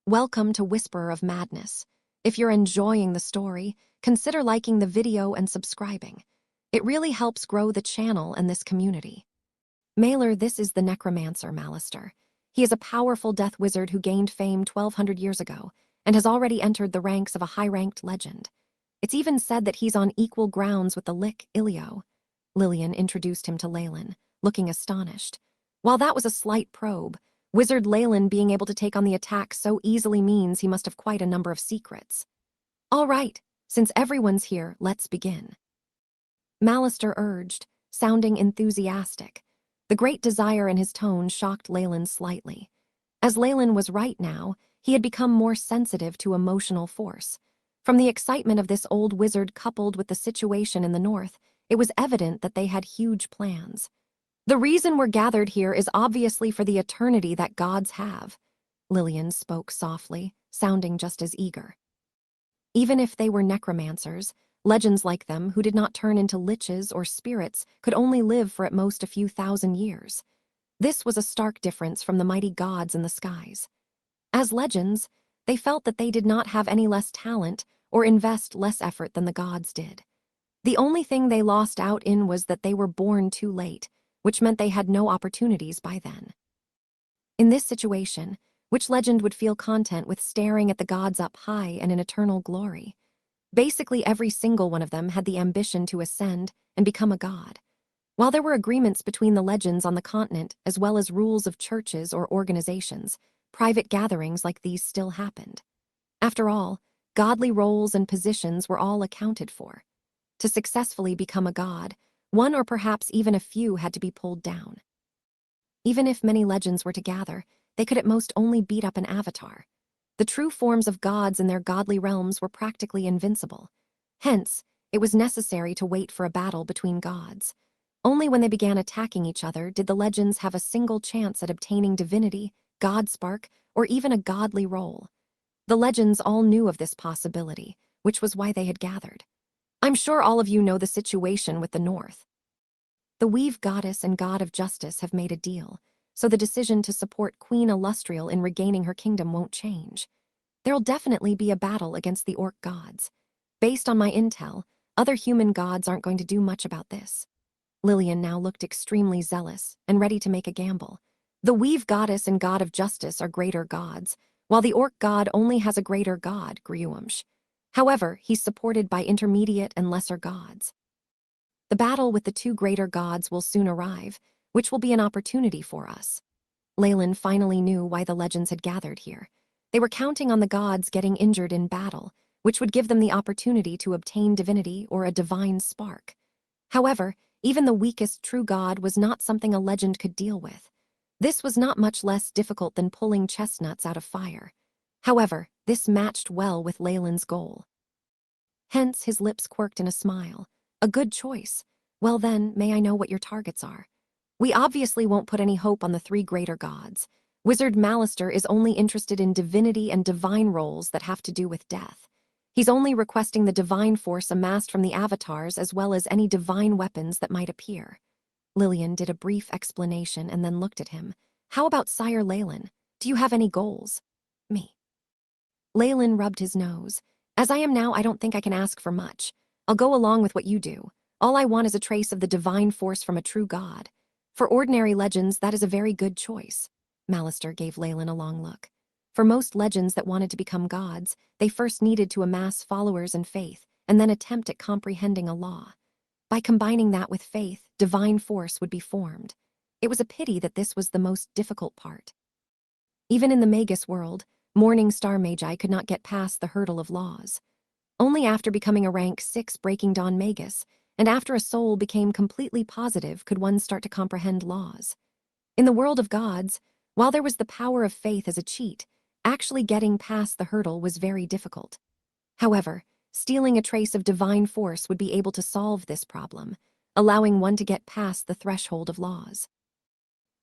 Welcome to Whisperer of Madness. If you're enjoying the story, consider liking the video and subscribing. It really helps grow the channel and this community. Mailer, this is the necromancer Malister. He is a powerful death wizard who gained fame 1,200 years ago and has already entered the ranks of a high-ranked legend. It's even said that he's on equal grounds with the Lick Ilio. Lillian introduced him to Leyland, looking astonished. While that was a slight probe, Wizard Leyland being able to take on the attack so easily means he must have quite a number of secrets. All right, since everyone's here, let's begin. Malister urged, sounding enthusiastic. The great desire in his tone shocked Leyland slightly. As Leyland was right now, he had become more sensitive to emotional force. From the excitement of this old wizard coupled with the situation in the north, it was evident that they had huge plans. The reason we're gathered here is obviously for the eternity that gods have. Lillian spoke softly, sounding just as eager. Even if they were necromancers, legends like them who did not turn into liches or spirits could only live for at most a few thousand years. This was a stark difference from the mighty gods in the skies. As legends, they felt that they did not have any less talent or invest less effort than the gods did. The only thing they lost out in was that they were born too late, which meant they had no opportunities by then. In this situation, which legend would feel content with staring at the gods up high and in eternal glory? Basically, every single one of them had the ambition to ascend and become a god. While there were agreements between the legends on the continent as well as rules of churches or organizations, private gatherings like these still happened. After all, godly roles and positions were all accounted for. To successfully become a god, one or perhaps even a few had to be pulled down. Even if many legends were to gather, they could at most only beat up an avatar. The true forms of gods in their godly realms were practically invincible. Hence, it was necessary to wait for a battle between gods. Only when they began attacking each other did the legends have a single chance at obtaining divinity, god spark, or even a godly role. The legends all knew of this possibility, which was why they had gathered. I'm sure all of you know the situation with the North. The Weave Goddess and God of Justice have made a deal, so the decision to support Queen Illustrial in regaining her kingdom won't change. There'll definitely be a battle against the Orc gods. Based on my intel, other human gods aren't going to do much about this. Lillian now looked extremely zealous and ready to make a gamble. The Weave Goddess and God of Justice are greater gods, while the Orc god only has a greater god, Griumsh. However, he's supported by intermediate and lesser gods. The battle with the two greater gods will soon arrive, which will be an opportunity for us. Leyland finally knew why the legends had gathered here. They were counting on the gods getting injured in battle, which would give them the opportunity to obtain divinity or a divine spark. However, even the weakest true god was not something a legend could deal with. This was not much less difficult than pulling chestnuts out of fire. However, this matched well with Leyland's goal. Hence, his lips quirked in a smile. A good choice. Well then, may I know what your targets are? We obviously won't put any hope on the three greater gods. Wizard Malister is only interested in divinity and divine roles that have to do with death. He's only requesting the divine force amassed from the avatars as well as any divine weapons that might appear. Lillian did a brief explanation and then looked at him. How about Sire Leyland? Do you have any goals? Me. Leyland rubbed his nose. As I am now, I don't think I can ask for much. I'll go along with what you do. All I want is a trace of the divine force from a true god. For ordinary legends, that is a very good choice. Malister gave Leyland a long look. For most legends that wanted to become gods, they first needed to amass followers and faith, and then attempt at comprehending a law. By combining that with faith, divine force would be formed. It was a pity that this was the most difficult part. Even in the Magus world, Morning Star Magi could not get past the hurdle of laws. Only after becoming a rank 6 Breaking Dawn Magus, and after a soul became completely positive could one start to comprehend laws. In the world of gods, while there was the power of faith as a cheat, actually getting past the hurdle was very difficult. However, stealing a trace of divine force would be able to solve this problem, allowing one to get past the threshold of laws.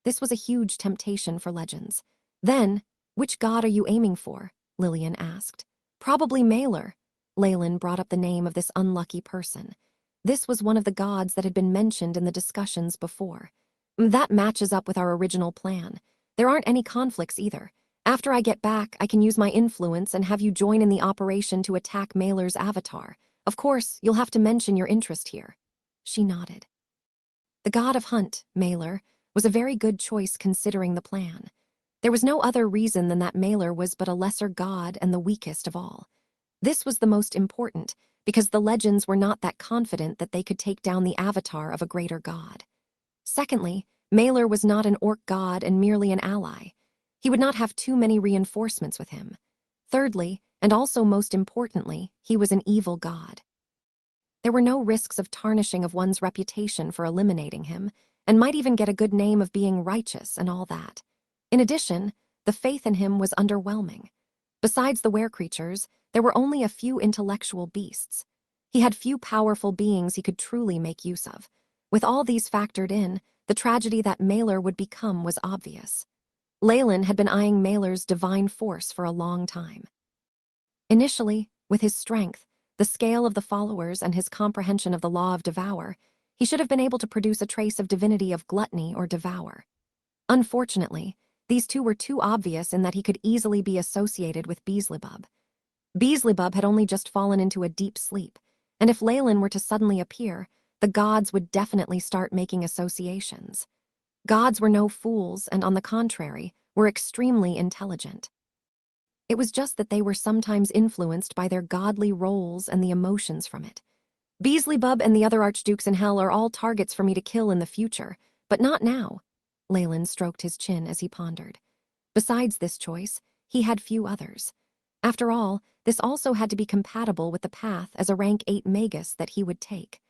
This was a huge temptation for legends. Then, which god are you aiming for? Lillian asked. Probably Mailer. Leyland brought up the name of this unlucky person. This was one of the gods that had been mentioned in the discussions before. That matches up with our original plan. There aren't any conflicts either. After I get back, I can use my influence and have you join in the operation to attack Mailer's avatar. Of course, you'll have to mention your interest here." She nodded. The god of Hunt, Mailer, was a very good choice considering the plan. There was no other reason than that Mailer was but a lesser god and the weakest of all. This was the most important, because the legends were not that confident that they could take down the avatar of a greater god. Secondly, Mailer was not an orc god and merely an ally. He would not have too many reinforcements with him. Thirdly, and also most importantly, he was an evil god. There were no risks of tarnishing of one's reputation for eliminating him, and might even get a good name of being righteous and all that. In addition, the faith in him was underwhelming. Besides the were-creatures, there were only a few intellectual beasts. He had few powerful beings he could truly make use of. With all these factored in, the tragedy that Mailer would become was obvious. Leyland had been eyeing Mailer's divine force for a long time. Initially, with his strength, the scale of the followers and his comprehension of the law of devour, he should have been able to produce a trace of divinity of gluttony or devour. Unfortunately, these two were too obvious in that he could easily be associated with Beelzebub. Beelzebub had only just fallen into a deep sleep, and if Leyland were to suddenly appear, the gods would definitely start making associations. Gods were no fools and, on the contrary, were extremely intelligent. It was just that they were sometimes influenced by their godly roles and the emotions from it. Beelzebub and the other archdukes in hell are all targets for me to kill in the future, but not now. Leyland stroked his chin as he pondered. Besides this choice, he had few others. After all, this also had to be compatible with the path as a rank 8 Magus that he would take.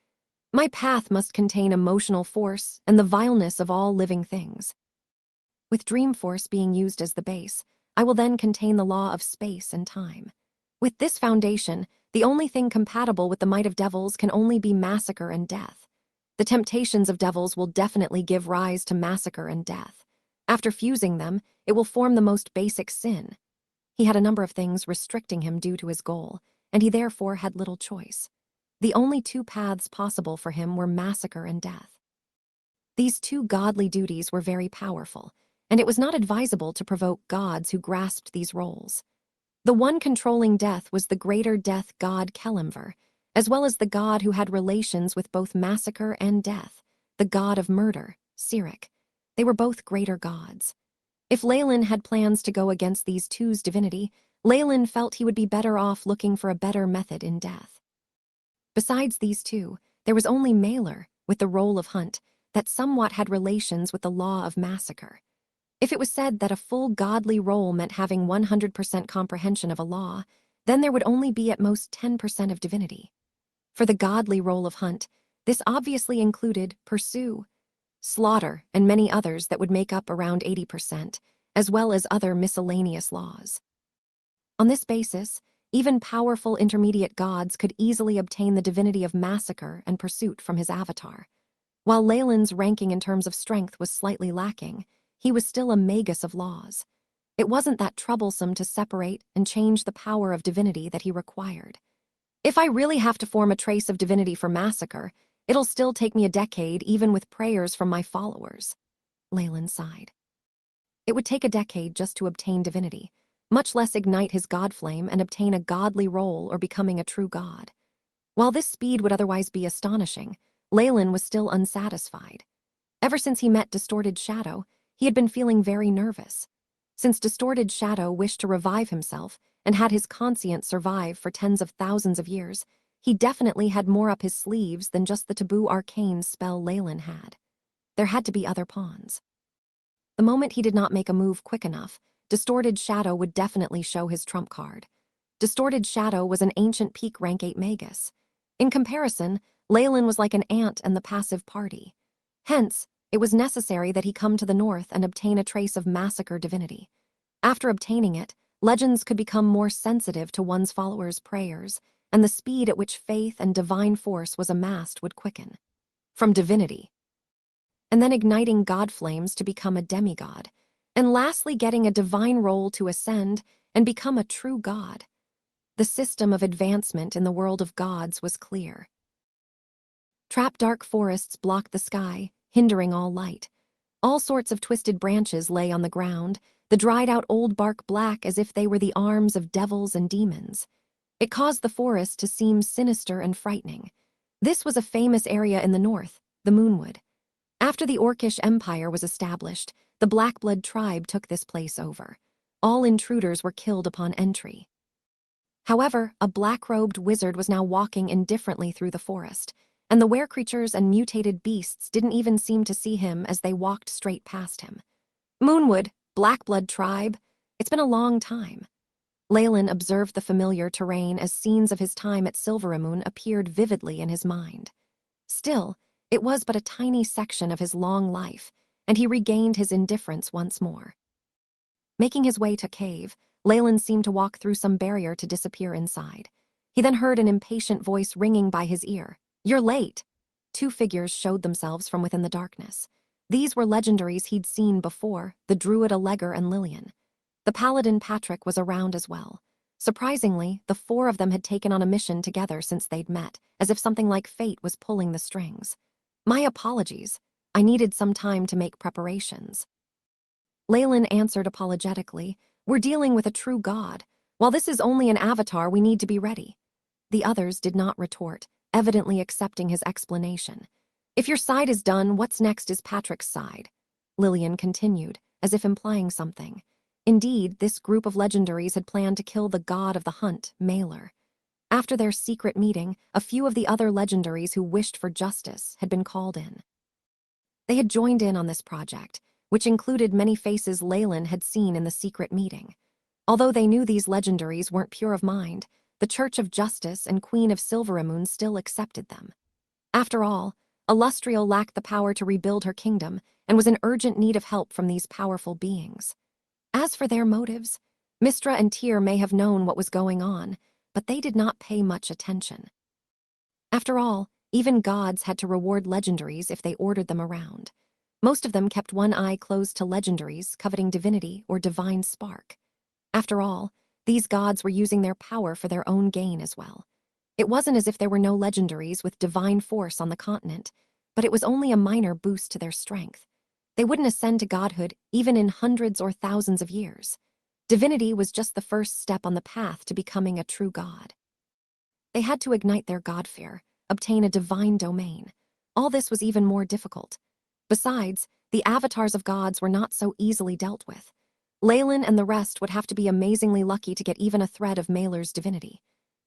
My path must contain emotional force and the vileness of all living things. With dream force being used as the base, I will then contain the law of space and time. With this foundation, the only thing compatible with the might of devils can only be massacre and death. The temptations of devils will definitely give rise to massacre and death. After fusing them, it will form the most basic sin. He had a number of things restricting him due to his goal, and he therefore had little choice. The only two paths possible for him were massacre and death. These two godly duties were very powerful, and it was not advisable to provoke gods who grasped these roles. The one controlling death was the greater death god Kelimver, as well as the god who had relations with both massacre and death, the god of murder, Sirik. They were both greater gods. If Leyland had plans to go against these two's divinity, Leyland felt he would be better off looking for a better method in death. Besides these two, there was only Mailer, with the role of Hunt, that somewhat had relations with the law of massacre. If it was said that a full godly role meant having 100% comprehension of a law, then there would only be at most 10% of divinity. For the godly role of Hunt, this obviously included pursue, slaughter, and many others that would make up around 80%, as well as other miscellaneous laws. On this basis, even powerful intermediate gods could easily obtain the divinity of massacre and pursuit from his avatar. While Leyland's ranking in terms of strength was slightly lacking, he was still a magus of laws. It wasn't that troublesome to separate and change the power of divinity that he required. If I really have to form a trace of divinity for massacre, it'll still take me a decade even with prayers from my followers. Leyland sighed. It would take a decade just to obtain divinity, much less ignite his god flame and obtain a godly role or becoming a true god. While this speed would otherwise be astonishing, Leyland was still unsatisfied. Ever since he met Distorted Shadow, he had been feeling very nervous. Since Distorted Shadow wished to revive himself and had his conscience survive for tens of thousands of years, he definitely had more up his sleeves than just the taboo arcane spell Leyland had. There had to be other pawns. The moment he did not make a move quick enough, Distorted Shadow would definitely show his trump card. Distorted Shadow was an ancient peak rank 8 Magus. In comparison, Leyland was like an ant and the passive party. Hence, it was necessary that he come to the north and obtain a trace of massacre divinity. After obtaining it, legends could become more sensitive to one's followers' prayers, and the speed at which faith and divine force was amassed would quicken. From divinity. And then igniting god flames to become a demigod, and lastly getting a divine role to ascend and become a true god. The system of advancement in the world of gods was clear. Trap dark forests blocked the sky, hindering all light. All sorts of twisted branches lay on the ground, the dried-out old bark black as if they were the arms of devils and demons. It caused the forest to seem sinister and frightening. This was a famous area in the north, the Moonwood. After the Orcish Empire was established, the Blackblood tribe took this place over. All intruders were killed upon entry. However, a black-robed wizard was now walking indifferently through the forest, and the were-creatures and mutated beasts didn't even seem to see him as they walked straight past him. Moonwood, Blackblood tribe, it's been a long time. Leyland observed the familiar terrain as scenes of his time at Silveramoon appeared vividly in his mind. Still, it was but a tiny section of his long life, and he regained his indifference once more. Making his way to cave, Leyland seemed to walk through some barrier to disappear inside. He then heard an impatient voice ringing by his ear. "You're late!" Two figures showed themselves from within the darkness. These were legendaries he'd seen before, the druid Alleger and Lillian. The paladin Patrick was around as well. Surprisingly, the four of them had taken on a mission together since they'd met, as if something like fate was pulling the strings. "My apologies. I needed some time to make preparations." Leyland answered apologetically, "We're dealing with a true god. While this is only an avatar, we need to be ready." The others did not retort, evidently accepting his explanation. "If your side is done, what's next is Patrick's side," Lillian continued, as if implying something. Indeed, this group of legendaries had planned to kill the god of the hunt, Mailer. After their secret meeting, a few of the other legendaries who wished for justice had been called in. They had joined in on this project, which included many faces Leyland had seen in the secret meeting. Although they knew these legendaries weren't pure of mind, the Church of Justice and Queen of Silveramoon still accepted them. After all, Illustrial lacked the power to rebuild her kingdom and was in urgent need of help from these powerful beings. As for their motives, Mistra and Tyr may have known what was going on, but they did not pay much attention. After all, even gods had to reward legendaries if they ordered them around. Most of them kept one eye closed to legendaries coveting divinity or divine spark. After all, these gods were using their power for their own gain as well. It wasn't as if there were no legendaries with divine force on the continent, but it was only a minor boost to their strength. They wouldn't ascend to godhood even in hundreds or thousands of years. Divinity was just the first step on the path to becoming a true god. They had to ignite their god-fear, obtain a divine domain. All this was even more difficult. Besides, the avatars of gods were not so easily dealt with. Leyland and the rest would have to be amazingly lucky to get even a thread of Mailer's divinity.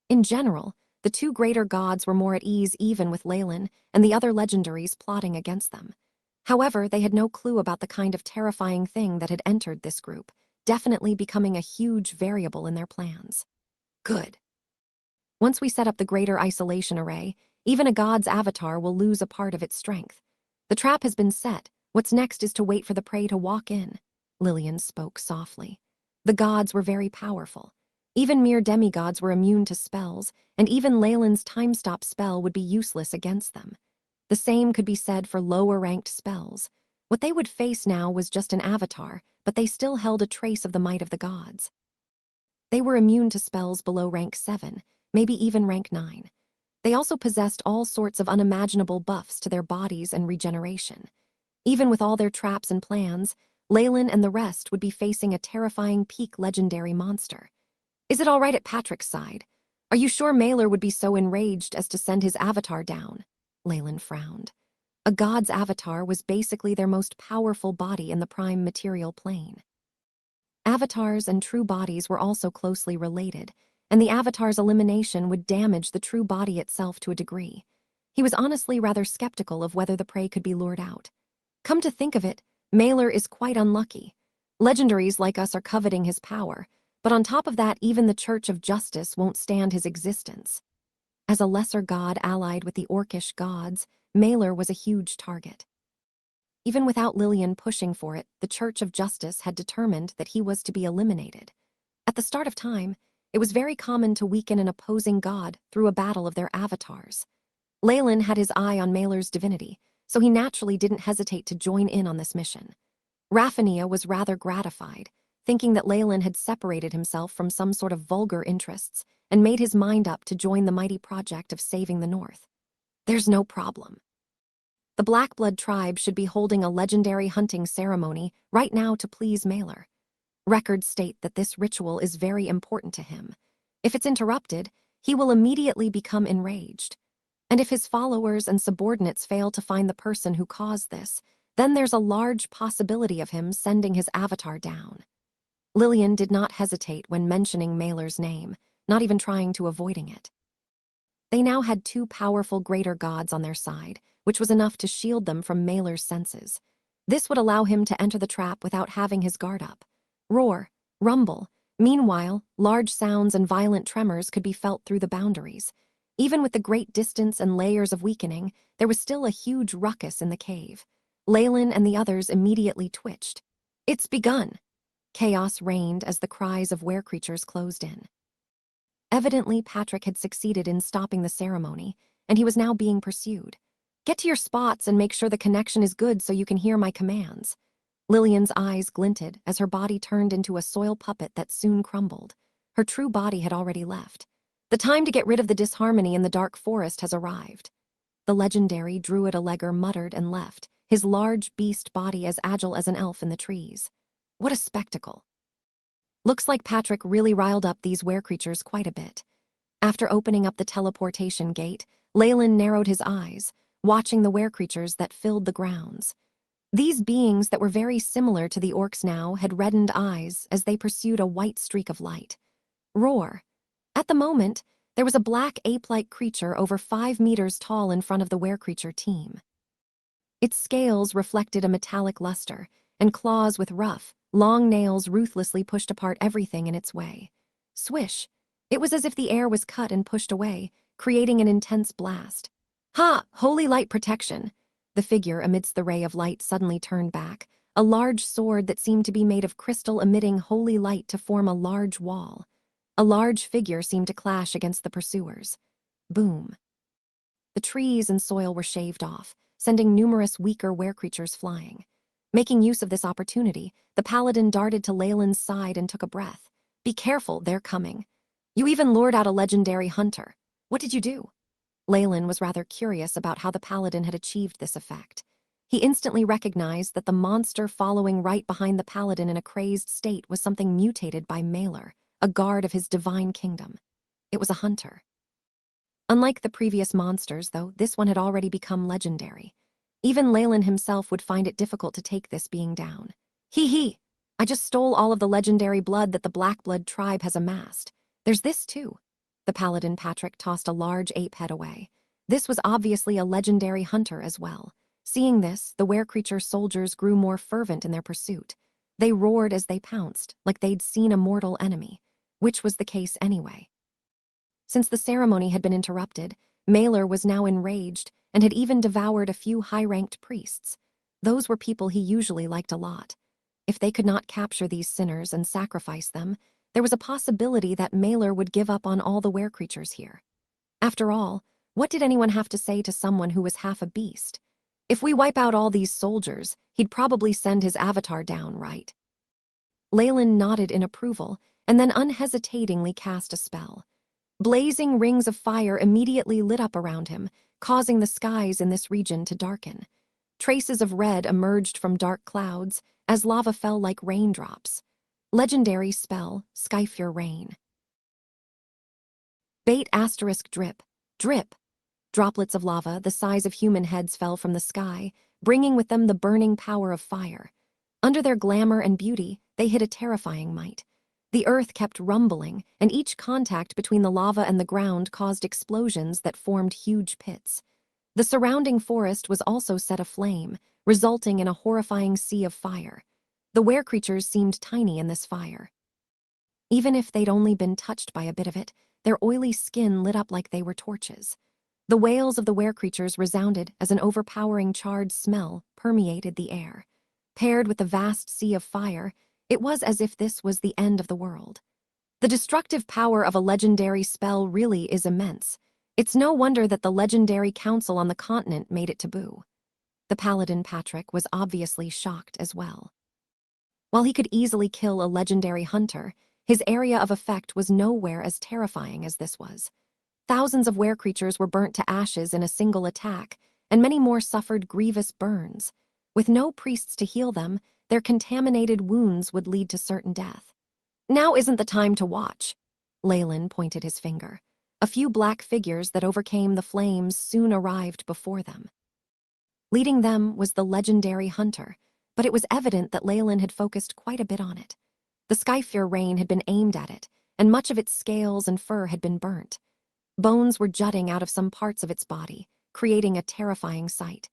In general, the two greater gods were more at ease even with Leyland and the other legendaries plotting against them. However, they had no clue about the kind of terrifying thing that had entered this group, definitely becoming a huge variable in their plans. Good. Once we set up the greater isolation array, even a god's avatar will lose a part of its strength. The trap has been set. What's next is to wait for the prey to walk in. Lillian spoke softly. The gods were very powerful. Even mere demigods were immune to spells, and even Leyland's time-stop spell would be useless against them. The same could be said for lower-ranked spells. What they would face now was just an avatar, but they still held a trace of the might of the gods. They were immune to spells below rank 7, maybe even rank 9. They also possessed all sorts of unimaginable buffs to their bodies and regeneration. Even with all their traps and plans, Leyland and the rest would be facing a terrifying peak legendary monster. "Is it all right at Patrick's side? Are you sure Mailer would be so enraged as to send his avatar down?" Leyland frowned. A god's avatar was basically their most powerful body in the prime material plane. Avatars and true bodies were also closely related, and the avatar's elimination would damage the true body itself to a degree. He was honestly rather skeptical of whether the prey could be lured out. Come to think of it, Mailer is quite unlucky. Legendaries like us are coveting his power, but on top of that, even the Church of Justice won't stand his existence. As a lesser god allied with the Orcish gods, Mailer was a huge target. Even without Lillian pushing for it, the Church of Justice had determined that he was to be eliminated. At the start of time, it was very common to weaken an opposing god through a battle of their avatars. Leyland had his eye on Mailer's divinity, so he naturally didn't hesitate to join in on this mission. Raphania was rather gratified, thinking that Leyland had separated himself from some sort of vulgar interests and made his mind up to join the mighty project of saving the North. There's no problem. The Blackblood tribe should be holding a legendary hunting ceremony right now to please Mailer. Records state that this ritual is very important to him. If it's interrupted, he will immediately become enraged. And if his followers and subordinates fail to find the person who caused this, then there's a large possibility of him sending his avatar down. Lillian did not hesitate when mentioning Mailer's name, not even trying to avoiding it. They now had two powerful greater gods on their side, which was enough to shield them from Mailer's senses. This would allow him to enter the trap without having his guard up. Roar, rumble. Meanwhile, large sounds and violent tremors could be felt through the boundaries. Even with the great distance and layers of weakening, there was still a huge ruckus in the cave. Leyland and the others immediately twitched. It's begun. Chaos reigned as the cries of were-creatures closed in. Evidently, Patrick had succeeded in stopping the ceremony, and he was now being pursued. Get to your spots and make sure the connection is good so you can hear my commands. Lillian's eyes glinted as her body turned into a soil puppet that soon crumbled. Her true body had already left. The time to get rid of the disharmony in the dark forest has arrived. The legendary Druid Alleger muttered and left, his large beast body as agile as an elf in the trees. What a spectacle. Looks like Patrick really riled up these were-creatures quite a bit. After opening up the teleportation gate, Leyland narrowed his eyes, watching the were-creatures that filled the grounds. These beings that were very similar to the orcs now had reddened eyes as they pursued a white streak of light. Roar. At the moment, there was a black ape-like creature over 5 meters tall in front of the were-creature team. Its scales reflected a metallic luster, and claws with rough, long nails ruthlessly pushed apart everything in its way. Swish! It was as if the air was cut and pushed away, creating an intense blast. Ha! Holy light protection! The figure amidst the ray of light suddenly turned back, a large sword that seemed to be made of crystal emitting holy light to form a large wall. A large figure seemed to clash against the pursuers. Boom. The trees and soil were shaved off, sending numerous weaker were-creatures flying. Making use of this opportunity, the paladin darted to Leyland's side and took a breath. Be careful, they're coming. You even lured out a legendary hunter. What did you do? Leyland was rather curious about how the paladin had achieved this effect. He instantly recognized that the monster following right behind the paladin in a crazed state was something mutated by Mailer, a guard of his divine kingdom. It was a hunter. Unlike the previous monsters, though, this one had already become legendary. Even Leyland himself would find it difficult to take this being down. Hee! I just stole all of the legendary blood that the Blackblood tribe has amassed. There's this too. The paladin Patrick tossed a large ape head away. This was obviously a legendary hunter as well. Seeing this, the were-creature soldiers grew more fervent in their pursuit. They roared as they pounced, like they'd seen a mortal enemy, which was the case anyway. Since the ceremony had been interrupted, Mailer was now enraged and had even devoured a few high-ranked priests. Those were people he usually liked a lot. If they could not capture these sinners and sacrifice them, there was a possibility that Mailer would give up on all the were-creatures here. After all, what did anyone have to say to someone who was half a beast? If we wipe out all these soldiers, he'd probably send his avatar down, right? Leyland nodded in approval and then unhesitatingly cast a spell. Blazing rings of fire immediately lit up around him, causing the skies in this region to darken. Traces of red emerged from dark clouds as lava fell like raindrops. Legendary spell, Skyfure Rain. Bait * drip. Drip. Droplets of lava the size of human heads fell from the sky, bringing with them the burning power of fire. Under their glamour and beauty, they hid a terrifying might. The earth kept rumbling, and each contact between the lava and the ground caused explosions that formed huge pits. The surrounding forest was also set aflame, resulting in a horrifying sea of fire. The were-creatures seemed tiny in this fire. Even if they'd only been touched by a bit of it, their oily skin lit up like they were torches. The wails of the were-creatures resounded as an overpowering charred smell permeated the air. Paired with the vast sea of fire, it was as if this was the end of the world. The destructive power of a legendary spell really is immense. It's no wonder that the legendary council on the continent made it taboo. The paladin Patrick was obviously shocked as well. While he could easily kill a legendary hunter, his area of effect was nowhere as terrifying as this was. Thousands of were-creatures were burnt to ashes in a single attack, and many more suffered grievous burns. With no priests to heal them, their contaminated wounds would lead to certain death. Now isn't the time to watch. Leyland pointed his finger. A few black figures that overcame the flames soon arrived before them. Leading them was the legendary hunter, but it was evident that Leyland had focused quite a bit on it. The Skyfear rain had been aimed at it, and much of its scales and fur had been burnt. Bones were jutting out of some parts of its body, creating a terrifying sight.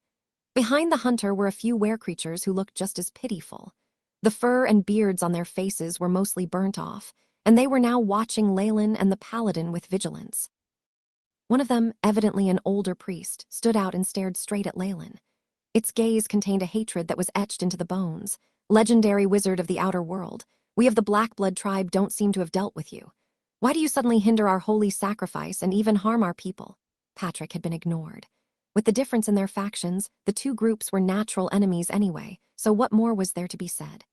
Behind the hunter were a few were-creatures who looked just as pitiful. The fur and beards on their faces were mostly burnt off, and they were now watching Leyland and the paladin with vigilance. One of them, evidently an older priest, stood out and stared straight at Leyland. Its gaze contained a hatred that was etched into the bones. Legendary wizard of the outer world, we of the Blackblood tribe don't seem to have dealt with you. Why do you suddenly hinder our holy sacrifice and even harm our people? Patrick had been ignored. With the difference in their factions, the two groups were natural enemies anyway, so what more was there to be said?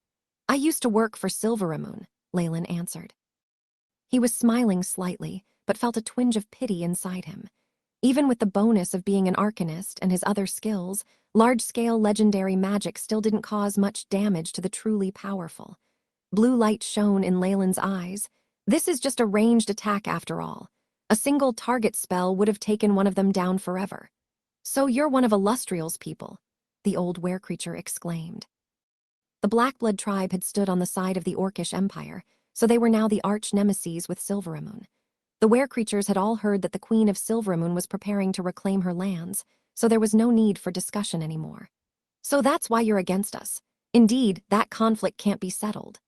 I used to work for Silveramoon, Leyland answered. He was smiling slightly, but felt a twinge of pity inside him. Even with the bonus of being an arcanist and his other skills, large-scale legendary magic still didn't cause much damage to the truly powerful. Blue light shone in Leyland's eyes. This is just a ranged attack after all. A single target spell would have taken one of them down forever. So you're one of Illustrial's people, the old were-creature exclaimed. The Blackblood tribe had stood on the side of the Orcish Empire, so they were now the arch-nemeses with Silveramoon. The were-creatures had all heard that the Queen of Silveramoon was preparing to reclaim her lands, so there was no need for discussion anymore. So that's why you're against us. Indeed, that conflict can't be settled.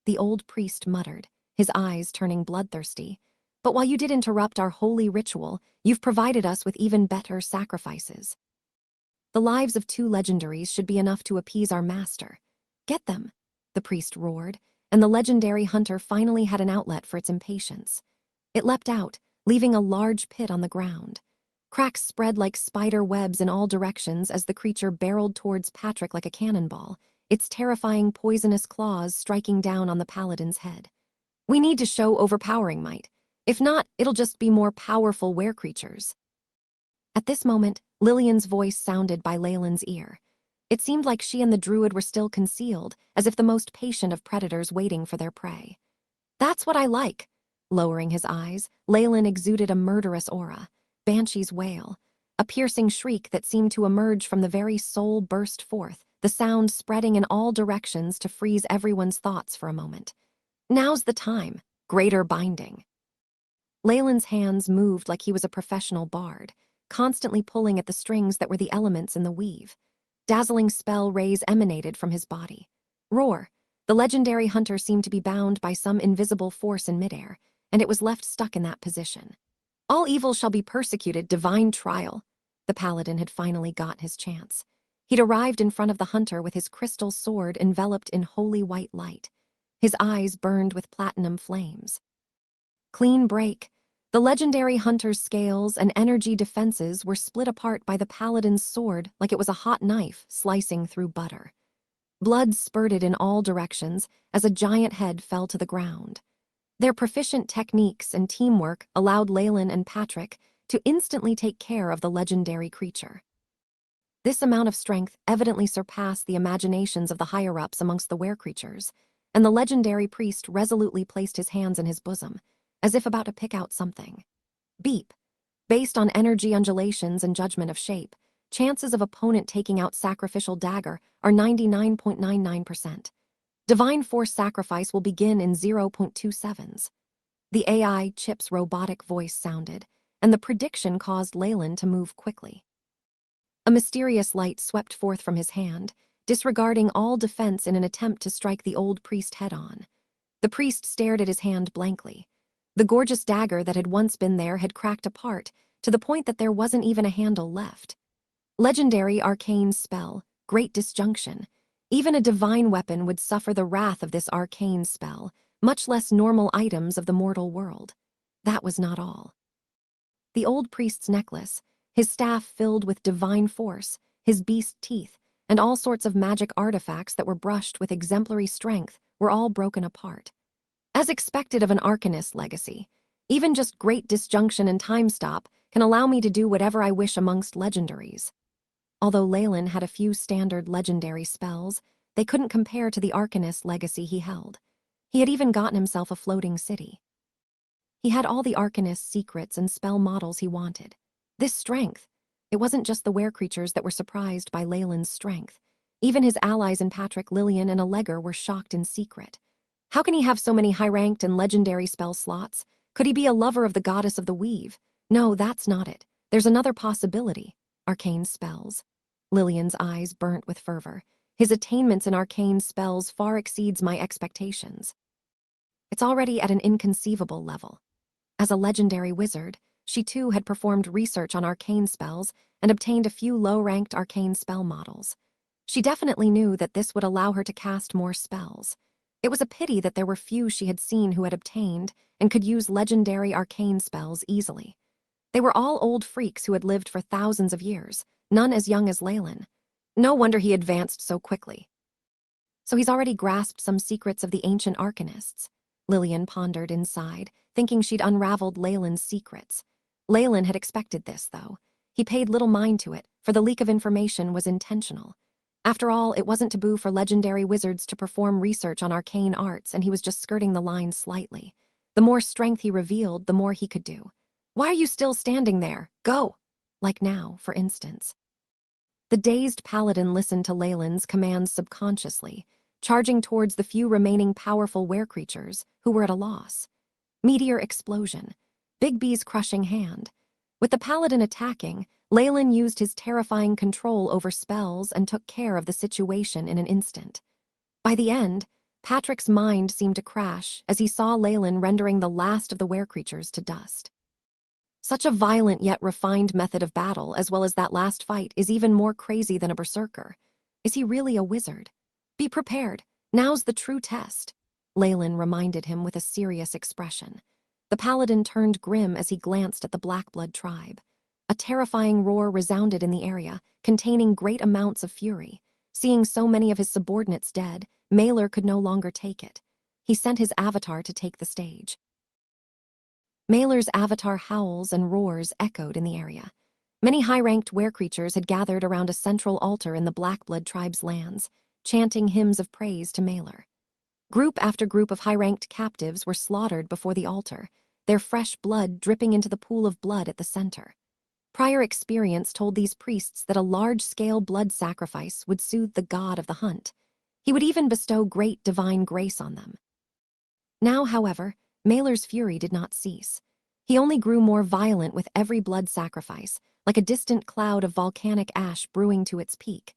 The old priest muttered, his eyes turning bloodthirsty. But while you did interrupt our holy ritual, you've provided us with even better sacrifices. The lives of two legendaries should be enough to appease our master. Get them, the priest roared, and the legendary hunter finally had an outlet for its impatience. It leapt out, leaving a large pit on the ground. Cracks spread like spider webs in all directions as the creature barreled towards Patrick like a cannonball, its terrifying poisonous claws striking down on the paladin's head. We need to show overpowering might. If not, it'll just be more powerful were-creatures. At this moment, Lillian's voice sounded by Leyland's ear. It seemed like she and the druid were still concealed, as if the most patient of predators waiting for their prey. That's what I like. Lowering his eyes, Leyland exuded a murderous aura. Banshee's wail. A piercing shriek that seemed to emerge from the very soul burst forth, the sound spreading in all directions to freeze everyone's thoughts for a moment. Now's the time. Greater binding. Leyland's hands moved like he was a professional bard, constantly pulling at the strings that were the elements in the weave. Dazzling spell rays emanated from his body. Roar! The legendary hunter seemed to be bound by some invisible force in midair, and it was left stuck in that position. All evil shall be persecuted, divine trial. The paladin had finally got his chance. He'd arrived in front of the hunter with his crystal sword enveloped in holy white light. His eyes burned with platinum flames. Clean break. The legendary hunter's scales and energy defenses were split apart by the paladin's sword like it was a hot knife slicing through butter. Blood spurted in all directions as a giant head fell to the ground. Their proficient techniques and teamwork allowed Leyland and Patrick to instantly take care of the legendary creature. This amount of strength evidently surpassed the imaginations of the higher-ups amongst the were-creatures, and the legendary priest resolutely placed his hands in his bosom, as if about to pick out something. Beep. Based on energy undulations and judgment of shape, chances of opponent taking out sacrificial dagger are 99.99%. Divine force sacrifice will begin in 0.27s. The AI chip's robotic voice sounded, and the prediction caused Leyland to move quickly. A mysterious light swept forth from his hand, disregarding all defense in an attempt to strike the old priest head-on. The priest stared at his hand blankly. The gorgeous dagger that had once been there had cracked apart, to the point that there wasn't even a handle left. Legendary arcane spell, Great Disjunction. Even a divine weapon would suffer the wrath of this arcane spell, much less normal items of the mortal world. That was not all. The old priest's necklace, his staff filled with divine force, his beast teeth, and all sorts of magic artifacts that were brushed with exemplary strength were all broken apart. As expected of an arcanist legacy, even just Great Disjunction and Time Stop can allow me to do whatever I wish amongst legendaries. Although Leyland had a few standard legendary spells, they couldn't compare to the Arcanist legacy he held. He had even gotten himself a floating city. He had all the Arcanist's secrets and spell models he wanted. This strength, it wasn't just the were-creatures that were surprised by Leyland's strength. Even his allies in Patrick, Lillian, and Allegra were shocked in secret. How can he have so many high-ranked and legendary spell slots? Could he be a lover of the goddess of the weave? No, that's not it. There's another possibility. Arcane spells. Lillian's eyes burnt with fervor. His attainments in arcane spells far exceeds my expectations. It's already at an inconceivable level. As a legendary wizard, she too had performed research on arcane spells and obtained a few low-ranked arcane spell models. She definitely knew that this would allow her to cast more spells. It was a pity that there were few she had seen who had obtained and could use legendary arcane spells easily. They were all old freaks who had lived for thousands of years, none as young as Leyland. No wonder he advanced so quickly. So he's already grasped some secrets of the ancient Arcanists. Lillian pondered inside, thinking she'd unraveled Leyland's secrets. Leyland had expected this, though. He paid little mind to it, for the leak of information was intentional. After all, it wasn't taboo for legendary wizards to perform research on arcane arts, and he was just skirting the line slightly. The more strength he revealed, the more he could do. Why are you still standing there? Go! Like now, for instance. The dazed paladin listened to Leyland's commands subconsciously, charging towards the few remaining powerful were-creatures who were at a loss. Meteor explosion. Bigby's crushing hand. With the paladin attacking, Leyland used his terrifying control over spells and took care of the situation in an instant. By the end, Patrick's mind seemed to crash as he saw Leyland rendering the last of the were-creatures to dust. Such a violent yet refined method of battle, as well as that last fight, is even more crazy than a berserker. Is he really a wizard? Be prepared. Now's the true test. Leyland reminded him with a serious expression. The paladin turned grim as he glanced at the Blackblood tribe. A terrifying roar resounded in the area, containing great amounts of fury. Seeing so many of his subordinates dead, Mailer could no longer take it. He sent his avatar to take the stage. Mailer's avatar howls and roars echoed in the area. Many high-ranked were-creatures had gathered around a central altar in the Blackblood tribe's lands, chanting hymns of praise to Mailer. Group after group of high-ranked captives were slaughtered before the altar, their fresh blood dripping into the pool of blood at the center. Prior experience told these priests that a large-scale blood sacrifice would soothe the god of the hunt. He would even bestow great divine grace on them. Now, however, Mailer's fury did not cease. He only grew more violent with every blood sacrifice, like a distant cloud of volcanic ash brewing to its peak.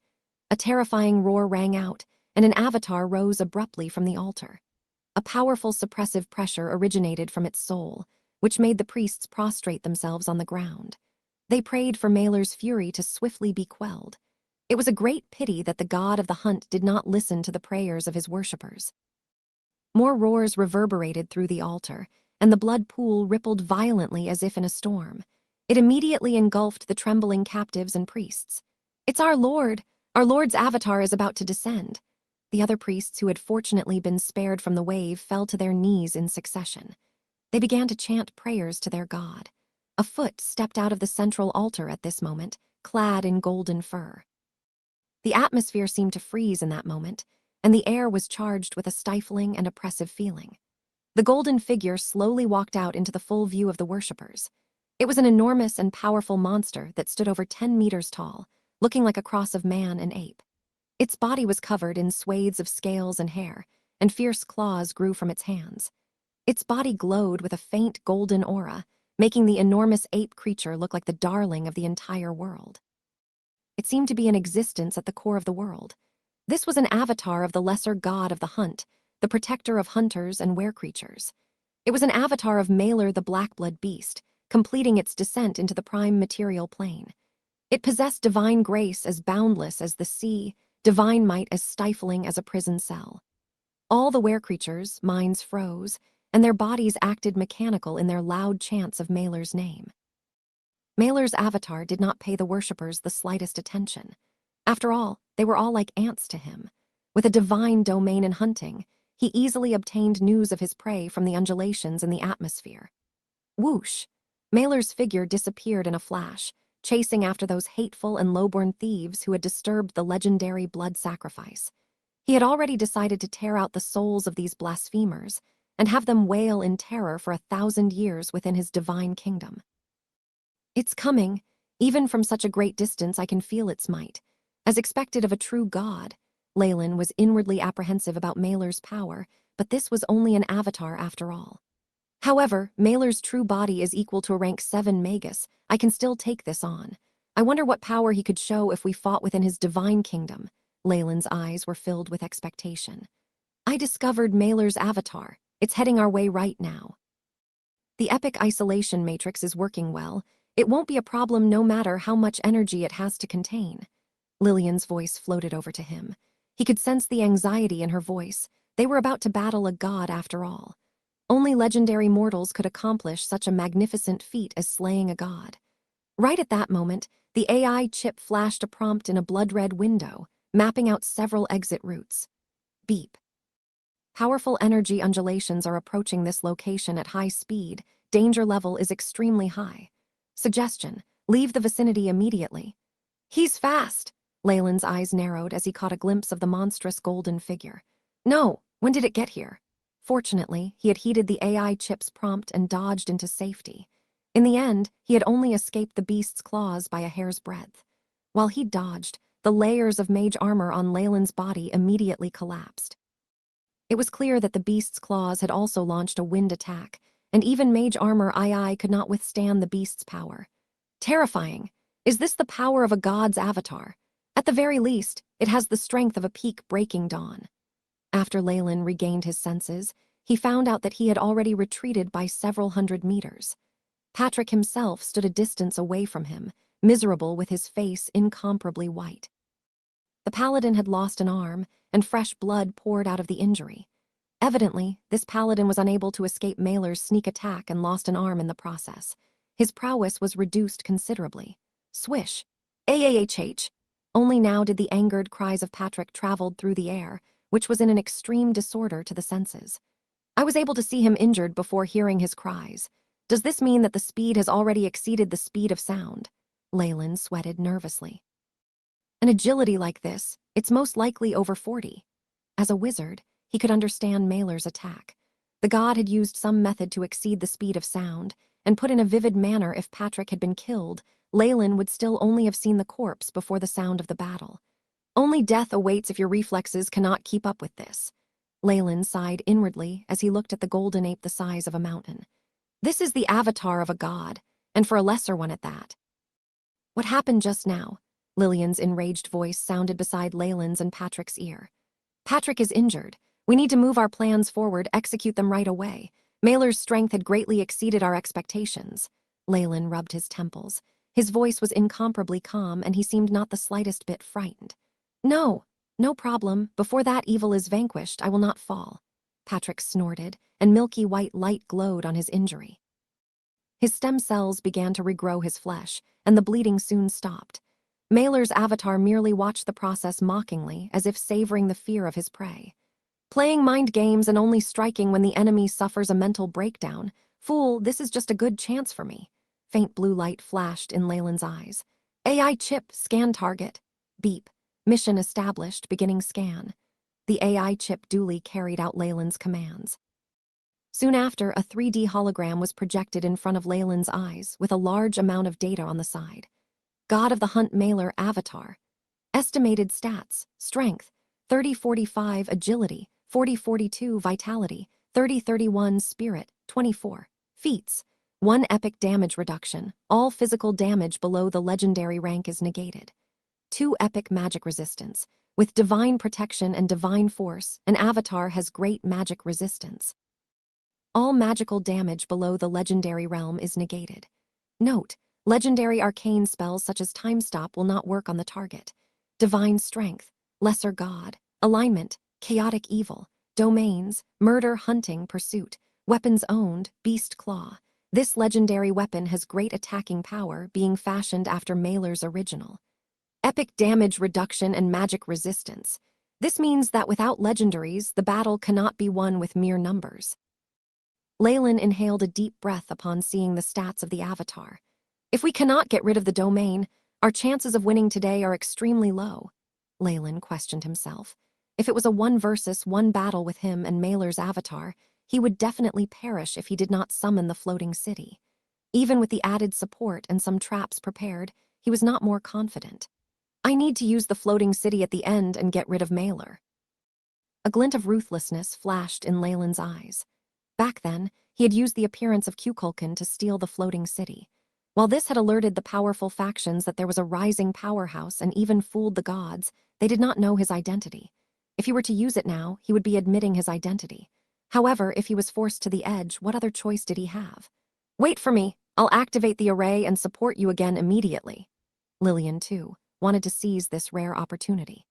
A terrifying roar rang out, and an avatar rose abruptly from the altar. A powerful suppressive pressure originated from its soul, which made the priests prostrate themselves on the ground. They prayed for Mailer's fury to swiftly be quelled. It was a great pity that the god of the hunt did not listen to the prayers of his worshippers. More roars reverberated through the altar, and the blood pool rippled violently as if in a storm. It immediately engulfed the trembling captives and priests. "It's our Lord! Our Lord's avatar is about to descend." The other priests who had fortunately been spared from the wave fell to their knees in succession. They began to chant prayers to their god. A foot stepped out of the central altar at this moment, clad in golden fur. The atmosphere seemed to freeze in that moment, and the air was charged with a stifling and oppressive feeling. The golden figure slowly walked out into the full view of the worshippers. It was an enormous and powerful monster that stood over 10 meters tall, looking like a cross of man and ape. Its body was covered in swathes of scales and hair, and fierce claws grew from its hands. Its body glowed with a faint golden aura, making the enormous ape creature look like the darling of the entire world. It seemed to be in existence at the core of the world. This was an avatar of the lesser god of the hunt, the protector of hunters and were-creatures. It was an avatar of Mailer the Blackblood beast, completing its descent into the prime material plane. It possessed divine grace as boundless as the sea, divine might as stifling as a prison cell. All the were-creatures' minds froze, and their bodies acted mechanical in their loud chants of Mailer's name. Mailer's avatar did not pay the worshippers the slightest attention. After all, they were all like ants to him. With a divine domain in hunting, he easily obtained news of his prey from the undulations in the atmosphere. Whoosh! Mailer's figure disappeared in a flash, chasing after those hateful and lowborn thieves who had disturbed the legendary blood sacrifice. He had already decided to tear out the souls of these blasphemers and have them wail in terror for 1,000 years within his divine kingdom. It's coming. Even from such a great distance, I can feel its might. As expected of a true god, Leyland was inwardly apprehensive about Mailer's power, but this was only an avatar after all. However, Mailer's true body is equal to a rank 7 Magus. I can still take this on. I wonder what power he could show if we fought within his divine kingdom. Leyland's eyes were filled with expectation. I discovered Mailer's avatar. It's heading our way right now. The epic isolation matrix is working well. It won't be a problem no matter how much energy it has to contain. Lillian's voice floated over to him. He could sense the anxiety in her voice. They were about to battle a god after all. Only legendary mortals could accomplish such a magnificent feat as slaying a god. Right at that moment, the AI chip flashed a prompt in a blood-red window, mapping out several exit routes. Beep. Powerful energy undulations are approaching this location at high speed. Danger level is extremely high. Suggestion: leave the vicinity immediately. He's fast. Leyland's eyes narrowed as he caught a glimpse of the monstrous golden figure. No, when did it get here? Fortunately, he had heeded the AI chip's prompt and dodged into safety. In the end, he had only escaped the beast's claws by a hair's breadth. While he dodged, the layers of mage armor on Leyland's body immediately collapsed. It was clear that the beast's claws had also launched a wind attack, and even mage armor II could not withstand the beast's power. Terrifying. Is this the power of a god's avatar? At the very least, it has the strength of a peak-breaking dawn. After Leyland regained his senses, he found out that he had already retreated by several hundred meters. Patrick himself stood a distance away from him, miserable with his face incomparably white. The paladin had lost an arm, and fresh blood poured out of the injury. Evidently, this paladin was unable to escape Mailer's sneak attack and lost an arm in the process. His prowess was reduced considerably. Swish. AAHH. Only now did the angered cries of Patrick traveled through the air, which was in an extreme disorder to the senses. I was able to see him injured before hearing his cries. Does this mean that the speed has already exceeded the speed of sound? Leyland sweated nervously. An agility like this, it's most likely over 40. As a wizard, he could understand Mailer's attack. The god had used some method to exceed the speed of sound, and put in a vivid manner if Patrick had been killed, Leyland would still only have seen the corpse before the sound of the battle. Only death awaits if your reflexes cannot keep up with this. Leyland sighed inwardly as he looked at the golden ape the size of a mountain. This is the avatar of a god, and for a lesser one at that. What happened just now? Lillian's enraged voice sounded beside Leyland's and Patrick's ear. Patrick is injured. We need to move our plans forward, execute them right away. Mailer's strength had greatly exceeded our expectations. Leyland rubbed his temples. His voice was incomparably calm, and he seemed not the slightest bit frightened. No problem. Before that evil is vanquished, I will not fall. Patrick snorted, and milky white light glowed on his injury. His stem cells began to regrow his flesh, and the bleeding soon stopped. Mailer's avatar merely watched the process mockingly, as if savoring the fear of his prey. Playing mind games and only striking when the enemy suffers a mental breakdown. Fool, this is just a good chance for me. Faint blue light flashed in Leyland's eyes. AI chip, scan target. Beep. Mission established, beginning scan. The AI chip duly carried out Leyland's commands. Soon after, a 3D hologram was projected in front of Leyland's eyes, with a large amount of data on the side. God of the Hunt Mailer avatar. Estimated stats: strength, 30-45 agility, 40-42 vitality, 30-31 spirit, 24. Feats: 1 epic damage reduction. All physical damage below the legendary rank is negated. 2 epic magic resistance. With divine protection and divine force, an avatar has great magic resistance. All magical damage below the legendary realm is negated. Note: legendary arcane spells such as Time Stop will not work on the target. Divine strength, lesser god, alignment, chaotic evil, domains, murder, hunting, pursuit, weapons owned, beast claw. This legendary weapon has great attacking power, being fashioned after Mailer's original. Epic damage reduction and magic resistance. This means that without legendaries, the battle cannot be won with mere numbers. Leyland inhaled a deep breath upon seeing the stats of the avatar. If we cannot get rid of the domain, our chances of winning today are extremely low. Leyland questioned himself. If it was a one versus one battle with him and Mailer's avatar, he would definitely perish if he did not summon the floating city. Even with the added support and some traps prepared, he was not more confident. I need to use the floating city at the end and get rid of Mailer. A glint of ruthlessness flashed in Leyland's eyes. Back then, he had used the appearance of Kukulkan to steal the floating city. While this had alerted the powerful factions that there was a rising powerhouse and even fooled the gods, they did not know his identity. If he were to use it now, he would be admitting his identity. However, if he was forced to the edge, what other choice did he have? Wait for me. I'll activate the array and support you again immediately. Lillian, too, wanted to seize this rare opportunity.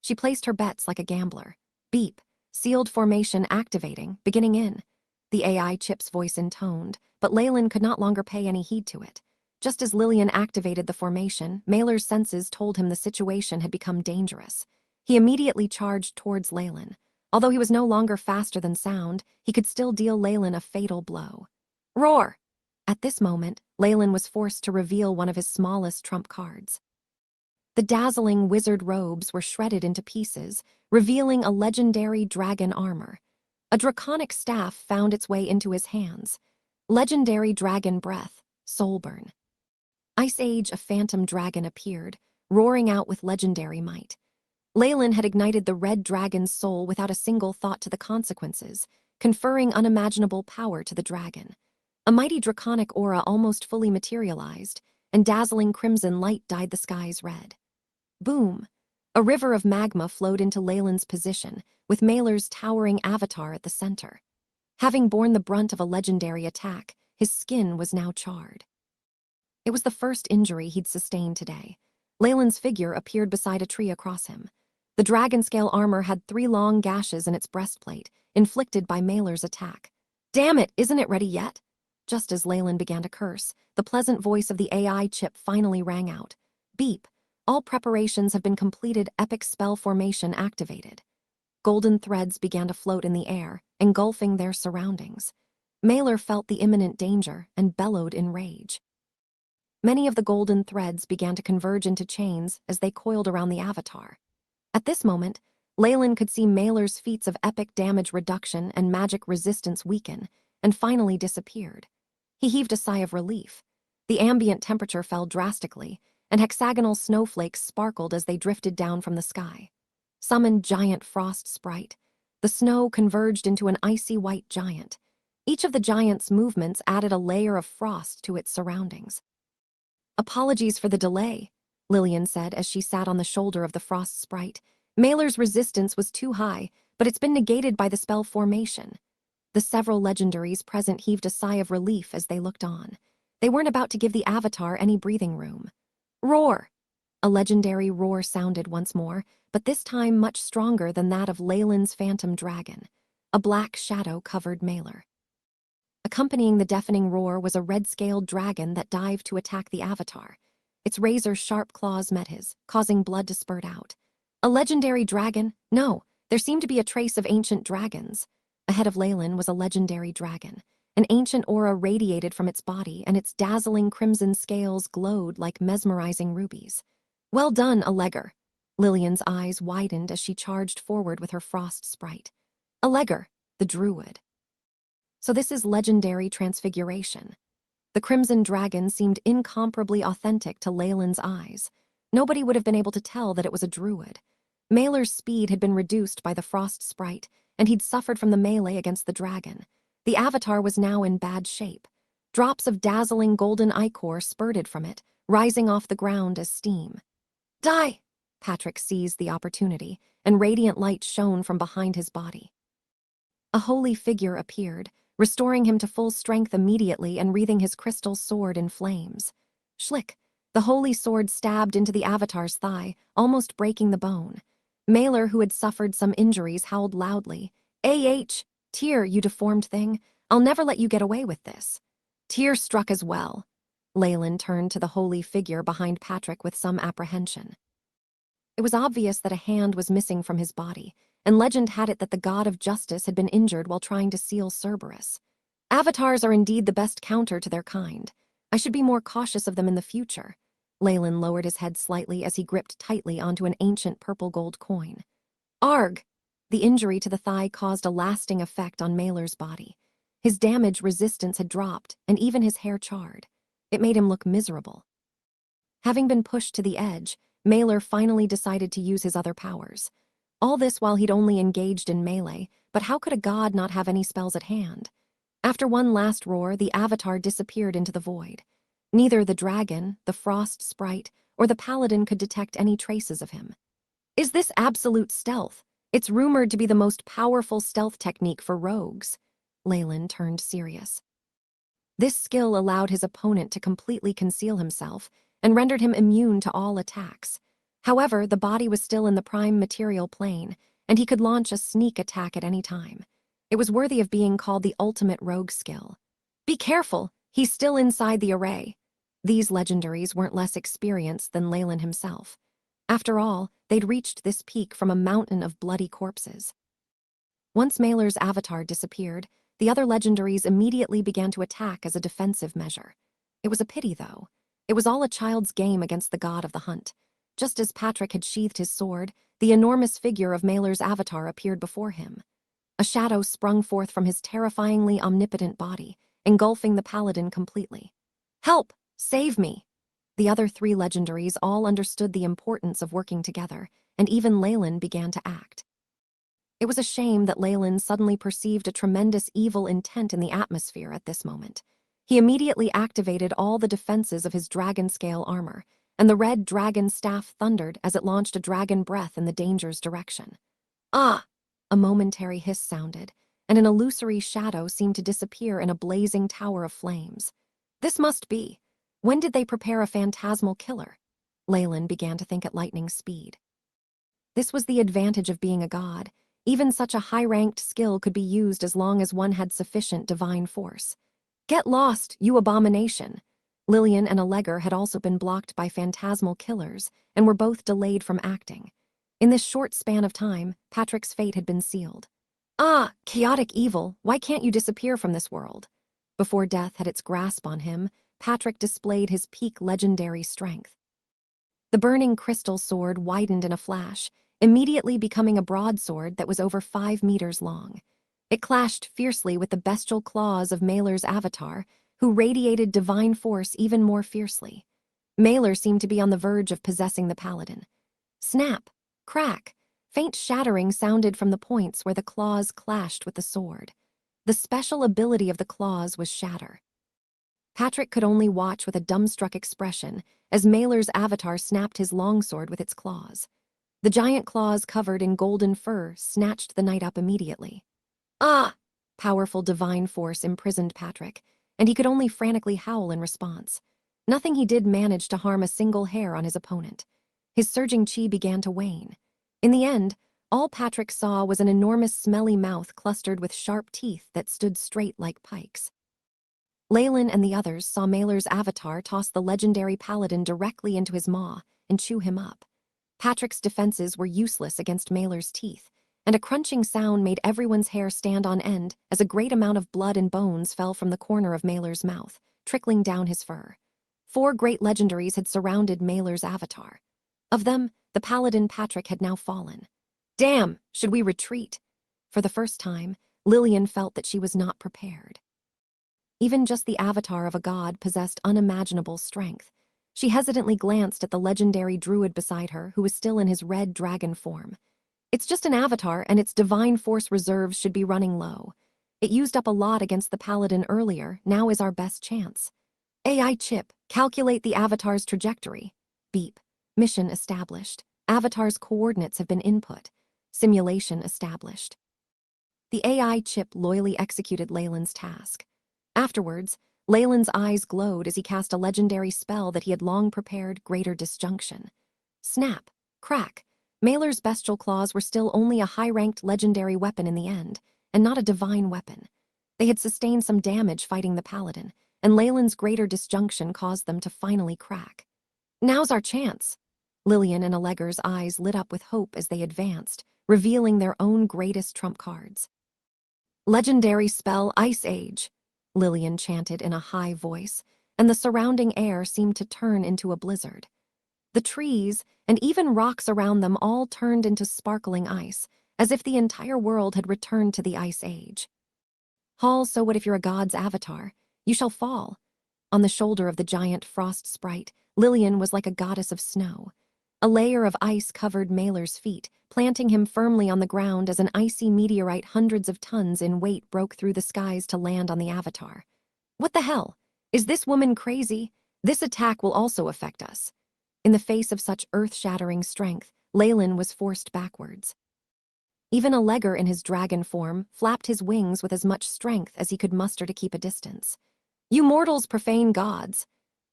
She placed her bets like a gambler. Beep. Sealed formation activating, beginning in. The AI chip's voice intoned, but Leyland could not longer pay any heed to it. Just as Lillian activated the formation, Mailer's senses told him the situation had become dangerous. He immediately charged towards Leyland. Although he was no longer faster than sound, he could still deal Leyland a fatal blow. Roar! At this moment, Leyland was forced to reveal one of his smallest trump cards. The dazzling wizard robes were shredded into pieces, revealing a legendary dragon armor. A draconic staff found its way into his hands. Legendary dragon breath, Soulburn. Ice Age, a phantom dragon appeared, roaring out with legendary might. Leyland had ignited the red dragon's soul without a single thought to the consequences, conferring unimaginable power to the dragon. A mighty draconic aura almost fully materialized, and dazzling crimson light dyed the skies red. Boom! A river of magma flowed into Leyland's position, with Mailer's towering avatar at the center. Having borne the brunt of a legendary attack, his skin was now charred. It was the first injury he'd sustained today. Leyland's figure appeared beside a tree across him. The dragon-scale armor had 3 long gashes in its breastplate, inflicted by Mailer's attack. Damn it, isn't it ready yet? Just as Leyland began to curse, the pleasant voice of the AI chip finally rang out. Beep. All preparations have been completed. Epic spell formation activated. Golden threads began to float in the air, engulfing their surroundings. Mailer felt the imminent danger and bellowed in rage. Many of the golden threads began to converge into chains as they coiled around the avatar. At this moment, Leyland could see Mailer's feats of epic damage reduction and magic resistance weaken, and finally disappeared. He heaved a sigh of relief. The ambient temperature fell drastically, and hexagonal snowflakes sparkled as they drifted down from the sky. Summoned giant frost sprite. The snow converged into an icy white giant. Each of the giant's movements added a layer of frost to its surroundings. Apologies for the delay, Lillian said as she sat on the shoulder of the frost sprite. Mailer's resistance was too high, but it's been negated by the spell formation. The several legendaries present heaved a sigh of relief as they looked on. They weren't about to give the avatar any breathing room. Roar! A legendary roar sounded once more, but this time much stronger than that of Leyland's phantom dragon. A black shadow covered Mailer. Accompanying the deafening roar was a red-scaled dragon that dived to attack the avatar. Its razor-sharp claws met his, causing blood to spurt out. A legendary dragon? No, there seemed to be a trace of ancient dragons. Ahead of Leyland was a legendary dragon. An ancient aura radiated from its body, and its dazzling crimson scales glowed like mesmerizing rubies. Well done, Alleger. Lillian's eyes widened as she charged forward with her frost sprite. Alleger, the druid. So this is legendary transfiguration. The crimson dragon seemed incomparably authentic to Leyland's eyes. Nobody would have been able to tell that it was a druid. Mailer's speed had been reduced by the frost sprite, and he'd suffered from the melee against the dragon. The avatar was now in bad shape. Drops of dazzling golden ichor spurted from it, rising off the ground as steam. Die! Patrick seized the opportunity, and radiant light shone from behind his body. A holy figure appeared, restoring him to full strength immediately and wreathing his crystal sword in flames. Schlick! The holy sword stabbed into the avatar's thigh, almost breaking the bone. Mailer, who had suffered some injuries, howled loudly. "Ah! Tyr, you deformed thing. I'll never let you get away with this." Tyr struck as well. Leyland turned to the holy figure behind Patrick with some apprehension. It was obvious that a hand was missing from his body, and legend had it that the god of justice had been injured while trying to seal Cerberus. Avatars are indeed the best counter to their kind. I should be more cautious of them in the future. Leyland lowered his head slightly as he gripped tightly onto an ancient purple gold coin. Arg! The injury to the thigh caused a lasting effect on Mailer's body. His damage resistance had dropped, and even his hair charred. It made him look miserable. Having been pushed to the edge, Mailer finally decided to use his other powers. All this while he'd only engaged in melee, but how could a god not have any spells at hand? After one last roar, the avatar disappeared into the void. Neither the dragon, the frost sprite, or the paladin could detect any traces of him. Is this absolute stealth? It's rumored to be the most powerful stealth technique for rogues. Leyland turned serious. This skill allowed his opponent to completely conceal himself and rendered him immune to all attacks. However, the body was still in the prime material plane, and he could launch a sneak attack at any time. It was worthy of being called the ultimate rogue skill. Be careful, he's still inside the array. These legendaries weren't less experienced than Leyland himself. After all, they'd reached this peak from a mountain of bloody corpses. Once Mailer's avatar disappeared, the other legendaries immediately began to attack as a defensive measure. It was a pity, though. It was all a child's game against the god of the hunt. Just as Patrick had sheathed his sword, the enormous figure of Mailer's avatar appeared before him. A shadow sprung forth from his terrifyingly omnipotent body, engulfing the paladin completely. Help! Save me! The other three legendaries all understood the importance of working together, and even Leyland began to act. It was a shame that Leyland suddenly perceived a tremendous evil intent in the atmosphere at this moment. He immediately activated all the defenses of his dragon-scale armor, and the red dragon staff thundered as it launched a dragon breath in the danger's direction. Ah! A momentary hiss sounded, and an illusory shadow seemed to disappear in a blazing tower of flames. This must be. When did they prepare a phantasmal killer? Leyland began to think at lightning speed. This was the advantage of being a god. Even such a high-ranked skill could be used as long as one had sufficient divine force. Get lost, you abomination! Lillian and Allegra had also been blocked by phantasmal killers and were both delayed from acting. In this short span of time, Patrick's fate had been sealed. Ah, chaotic evil, why can't you disappear from this world? Before death had its grasp on him, Patrick displayed his peak legendary strength. The burning crystal sword widened in a flash, immediately becoming a broadsword that was over 5 meters long. It clashed fiercely with the bestial claws of Mailer's avatar, who radiated divine force even more fiercely. Mailer seemed to be on the verge of possessing the paladin. Snap! Crack! Faint shattering sounded from the points where the claws clashed with the sword. The special ability of the claws was shatter. Patrick could only watch with a dumbstruck expression as Mailer's avatar snapped his longsword with its claws. The giant claws covered in golden fur snatched the knight up immediately. Ah! Powerful divine force imprisoned Patrick, and he could only frantically howl in response. Nothing he did managed to harm a single hair on his opponent. His surging chi began to wane. In the end, all Patrick saw was an enormous smelly mouth clustered with sharp teeth that stood straight like pikes. Leyland and the others saw Mailer's avatar toss the legendary paladin directly into his maw and chew him up. Patrick's defenses were useless against Mailer's teeth, and a crunching sound made everyone's hair stand on end as a great amount of blood and bones fell from the corner of Mailer's mouth, trickling down his fur. 4 great legendaries had surrounded Mailer's avatar. Of them, the paladin Patrick had now fallen. Damn, should we retreat? For the first time, Lillian felt that she was not prepared. Even just the avatar of a god possessed unimaginable strength. She hesitantly glanced at the legendary druid beside her, who was still in his red dragon form. It's just an avatar, and its divine force reserves should be running low. It used up a lot against the paladin earlier, now is our best chance. AI chip, calculate the avatar's trajectory. Beep. Mission established. Avatar's coordinates have been input. Simulation established. The AI chip loyally executed Leyland's task. Afterwards, Leyland's eyes glowed as he cast a legendary spell that he had long prepared, Greater Disjunction. Snap! Crack! Mailer's bestial claws were still only a high-ranked legendary weapon in the end, and not a divine weapon. They had sustained some damage fighting the paladin, and Leyland's Greater Disjunction caused them to finally crack. Now's our chance! Lillian and Allegra's eyes lit up with hope as they advanced, revealing their own greatest trump cards. Legendary spell Ice Age! Lillian chanted in a high voice, and the surrounding air seemed to turn into a blizzard. The trees, and even rocks around them all turned into sparkling ice, as if the entire world had returned to the Ice Age. Hall, so what if you're a god's avatar? You shall fall. On the shoulder of the giant frost sprite, Lillian was like a goddess of snow. A layer of ice covered Mailer's feet, planting him firmly on the ground as an icy meteorite hundreds of tons in weight broke through the skies to land on the avatar. What the hell? Is this woman crazy? This attack will also affect us. In the face of such earth-shattering strength, Leyland was forced backwards. Even a legger in his dragon form flapped his wings with as much strength as he could muster to keep a distance. You mortals profane gods.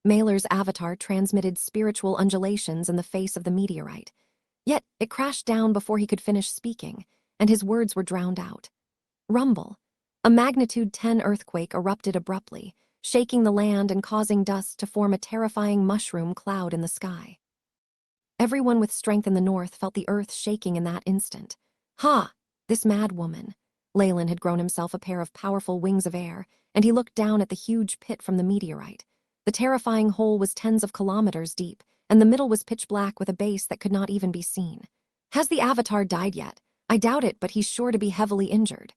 Mailer's avatar transmitted spiritual undulations in the face of the meteorite. Yet it crashed down before he could finish speaking, and his words were drowned out. Rumble. A magnitude 10 earthquake erupted abruptly, shaking the land and causing dust to form a terrifying mushroom cloud in the sky. Everyone with strength in the north felt the earth shaking in that instant. Ha! This mad woman. Leyland had grown himself a pair of powerful wings of air, and he looked down at the huge pit from the meteorite. The terrifying hole was tens of kilometers deep, and the middle was pitch black with a base that could not even be seen. Has the avatar died yet? I doubt it, but he's sure to be heavily injured.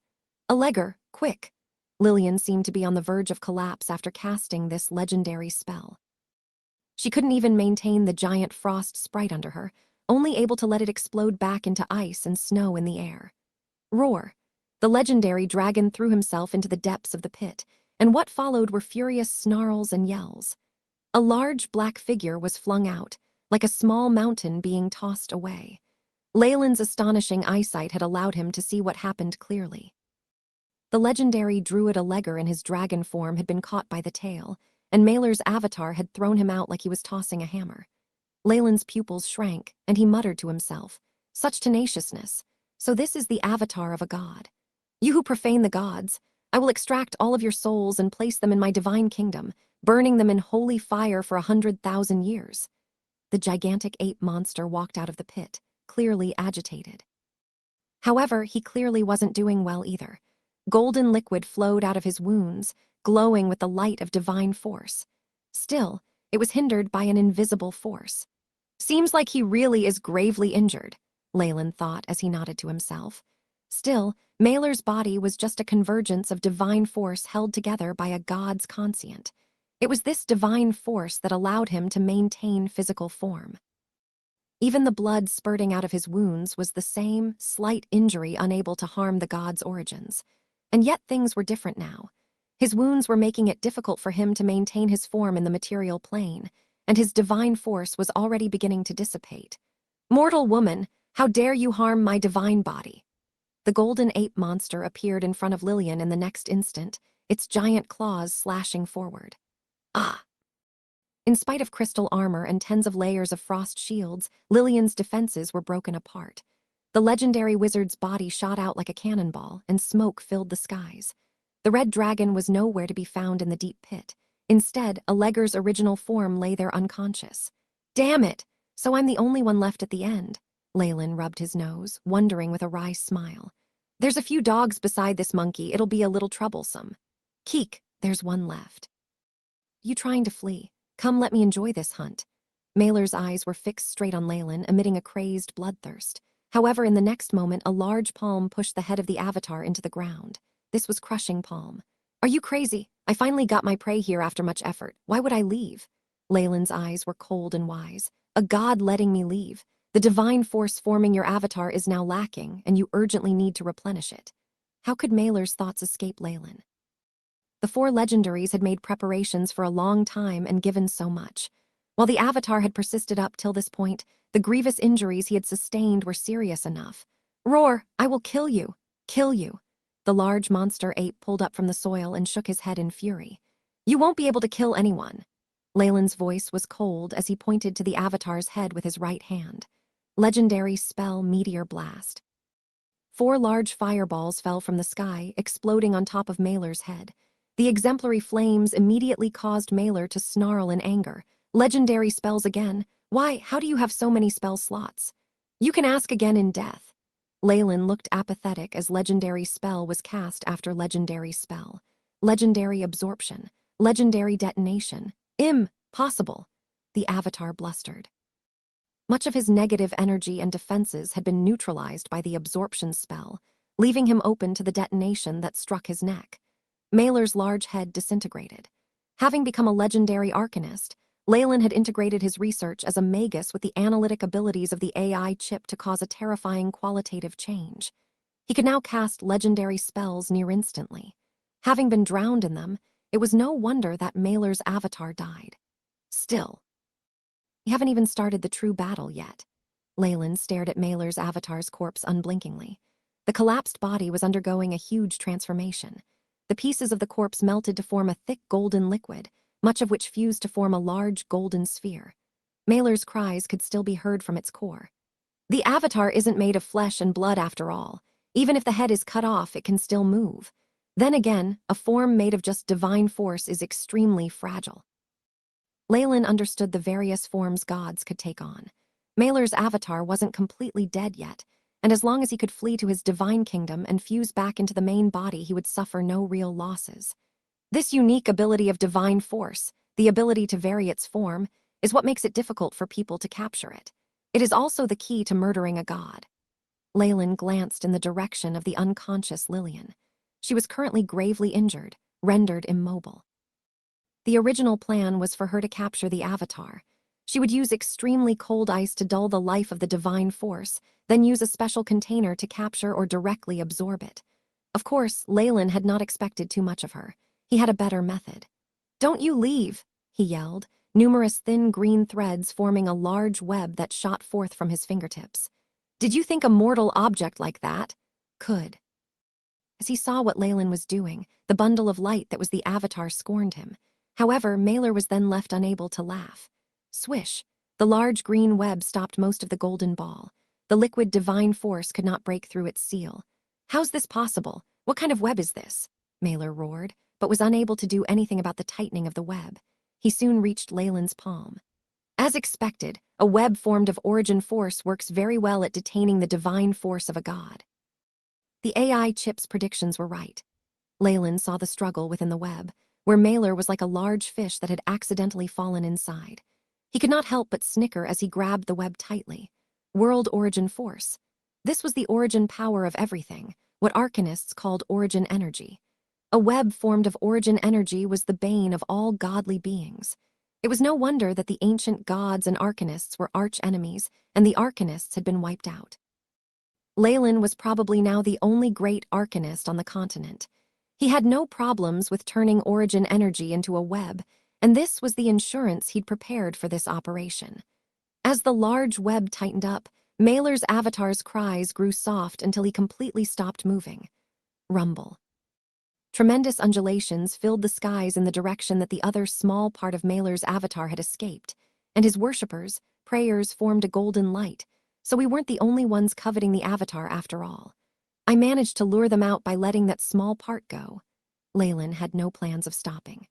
Alleger, quick! Lillian seemed to be on the verge of collapse after casting this legendary spell. She couldn't even maintain the giant frost sprite under her, only able to let it explode back into ice and snow in the air. Roar! The legendary dragon threw himself into the depths of the pit, and what followed were furious snarls and yells. A large black figure was flung out, like a small mountain being tossed away. Leyland's astonishing eyesight had allowed him to see what happened clearly. The legendary druid Alleger in his dragon form had been caught by the tail, and Mailer's avatar had thrown him out like he was tossing a hammer. Leyland's pupils shrank, and he muttered to himself, such tenaciousness. So this is the avatar of a god. You who profane the gods, I will extract all of your souls and place them in my divine kingdom, burning them in holy fire for 100,000 years. The gigantic ape monster walked out of the pit, clearly agitated. However, he clearly wasn't doing well either. Golden liquid flowed out of his wounds, glowing with the light of divine force. Still, it was hindered by an invisible force. Seems like he really is gravely injured, Leyland thought as he nodded to himself. Still, Mailer's body was just a convergence of divine force held together by a god's conscient. It was this divine force that allowed him to maintain physical form. Even the blood spurting out of his wounds was the same, slight injury unable to harm the god's origins. And yet things were different now. His wounds were making it difficult for him to maintain his form in the material plane, and his divine force was already beginning to dissipate. Mortal woman, how dare you harm my divine body? The golden ape monster appeared in front of Lillian in the next instant, its giant claws slashing forward. Ah! In spite of crystal armor and tens of layers of frost shields, Lillian's defenses were broken apart. The legendary wizard's body shot out like a cannonball, and smoke filled the skies. The red dragon was nowhere to be found in the deep pit. Instead, Alleger's original form lay there unconscious. Damn it! So I'm the only one left at the end. Leyland rubbed his nose, wondering with a wry smile. There's a few dogs beside this monkey, it'll be a little troublesome. Keek, there's one left. You trying to flee? Come let me enjoy this hunt. Mailer's eyes were fixed straight on Leyland, emitting a crazed bloodthirst. However, in the next moment, a large palm pushed the head of the avatar into the ground. This was crushing palm. Are you crazy? I finally got my prey here after much effort. Why would I leave? Leyland's eyes were cold and wise. A god letting me leave. The divine force forming your avatar is now lacking, and you urgently need to replenish it. How could Mailer's thoughts escape Leyland? The four legendaries had made preparations for a long time and given so much. While the avatar had persisted up till this point, the grievous injuries he had sustained were serious enough. Roar! I will kill you! Kill you! The large monster ape pulled up from the soil and shook his head in fury. You won't be able to kill anyone. Leyland's voice was cold as he pointed to the avatar's head with his right hand. Legendary spell Meteor Blast. 4 large fireballs fell from the sky, exploding on top of Mailer's head. The exemplary flames immediately caused Mailer to snarl in anger. Legendary spells again? Why, how do you have so many spell slots? You can ask again in death. Leyland looked apathetic as legendary spell was cast after legendary spell. Legendary absorption. Legendary detonation. Impossible. The avatar blustered. Much of his negative energy and defenses had been neutralized by the absorption spell, leaving him open to the detonation that struck his neck. Mailer's large head disintegrated. Having become a legendary arcanist, Leyland had integrated his research as a Magus with the analytic abilities of the AI chip to cause a terrifying qualitative change. He could now cast legendary spells near instantly. Having been drowned in them, it was no wonder that Mailer's avatar died. Still, we haven't even started the true battle yet. Leyland stared at Mailer's avatar's corpse unblinkingly. The collapsed body was undergoing a huge transformation. The pieces of the corpse melted to form a thick golden liquid, much of which fused to form a large golden sphere. Mailer's cries could still be heard from its core. The avatar isn't made of flesh and blood after all. Even if the head is cut off, it can still move. Then again, a form made of just divine force is extremely fragile. Leyland understood the various forms gods could take on. Mailer's avatar wasn't completely dead yet, and as long as he could flee to his divine kingdom and fuse back into the main body, he would suffer no real losses. This unique ability of divine force, the ability to vary its form, is what makes it difficult for people to capture it. It is also the key to murdering a god. Leyland glanced in the direction of the unconscious Lillian. She was currently gravely injured, rendered immobile. The original plan was for her to capture the avatar. She would use extremely cold ice to dull the life of the divine force, then use a special container to capture or directly absorb it. Of course, Leyland had not expected too much of her. He had a better method. "Don't you leave," he yelled, numerous thin green threads forming a large web that shot forth from his fingertips. "Did you think a mortal object like that could?" As he saw what Leyland was doing, the bundle of light that was the avatar scorned him. However, Mailer was then left unable to laugh. Swish! The large green web stopped most of the golden ball. The liquid divine force could not break through its seal. "How's this possible? What kind of web is this?" Mailer roared, but was unable to do anything about the tightening of the web. He soon reached Leyland's palm. As expected, a web formed of origin force works very well at detaining the divine force of a god. The AI chip's predictions were right. Leyland saw the struggle within the web, where Mailer was like a large fish that had accidentally fallen inside. He could not help but snicker as he grabbed the web tightly. World origin force. This was the origin power of everything, what arcanists called origin energy. A web formed of origin energy was the bane of all godly beings. It was no wonder that the ancient gods and arcanists were arch-enemies, and the arcanists had been wiped out. Leyland was probably now the only great arcanist on the continent. He had no problems with turning origin energy into a web, and this was the insurance he'd prepared for this operation. As the large web tightened up, Mailer's avatar's cries grew soft until he completely stopped moving. Rumble. Tremendous undulations filled the skies in the direction that the other small part of Mailer's avatar had escaped, and his worshippers, prayers, formed a golden light, so we weren't the only ones coveting the avatar after all. I managed to lure them out by letting that small part go. Leyland had no plans of stopping.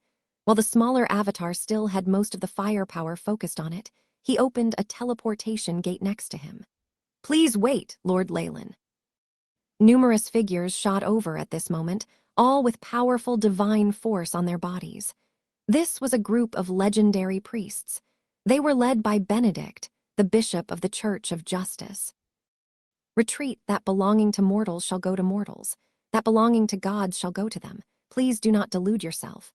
While the smaller avatar still had most of the firepower focused on it, he opened a teleportation gate next to him. "Please wait, Lord Leyland." Numerous figures shot over at this moment, all with powerful divine force on their bodies. This was a group of legendary priests. They were led by Benedict, the bishop of the Church of Justice. "Retreat, that belonging to mortals shall go to mortals. That belonging to gods shall go to them. Please do not delude yourself."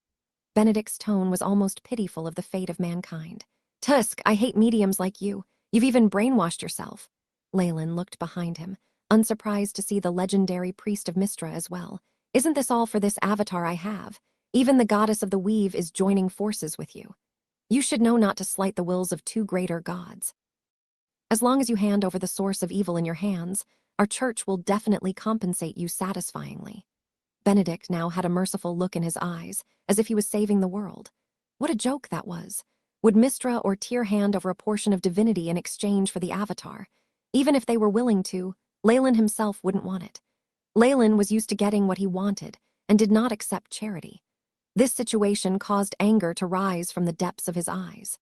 Benedict's tone was almost pitiful of the fate of mankind. "Tusk, I hate mediums like you. You've even brainwashed yourself." Leyland looked behind him, unsurprised to see the legendary priest of Mistra as well. "Isn't this all for this avatar I have? Even the goddess of the weave is joining forces with you. You should know not to slight the wills of two greater gods. As long as you hand over the source of evil in your hands, our church will definitely compensate you satisfyingly." Benedict now had a merciful look in his eyes, as if he was saving the world. What a joke that was. Would Mistra or Tyr hand over a portion of divinity in exchange for the avatar? Even if they were willing to, Leyland himself wouldn't want it. Leyland was used to getting what he wanted, and did not accept charity. This situation caused anger to rise from the depths of his eyes.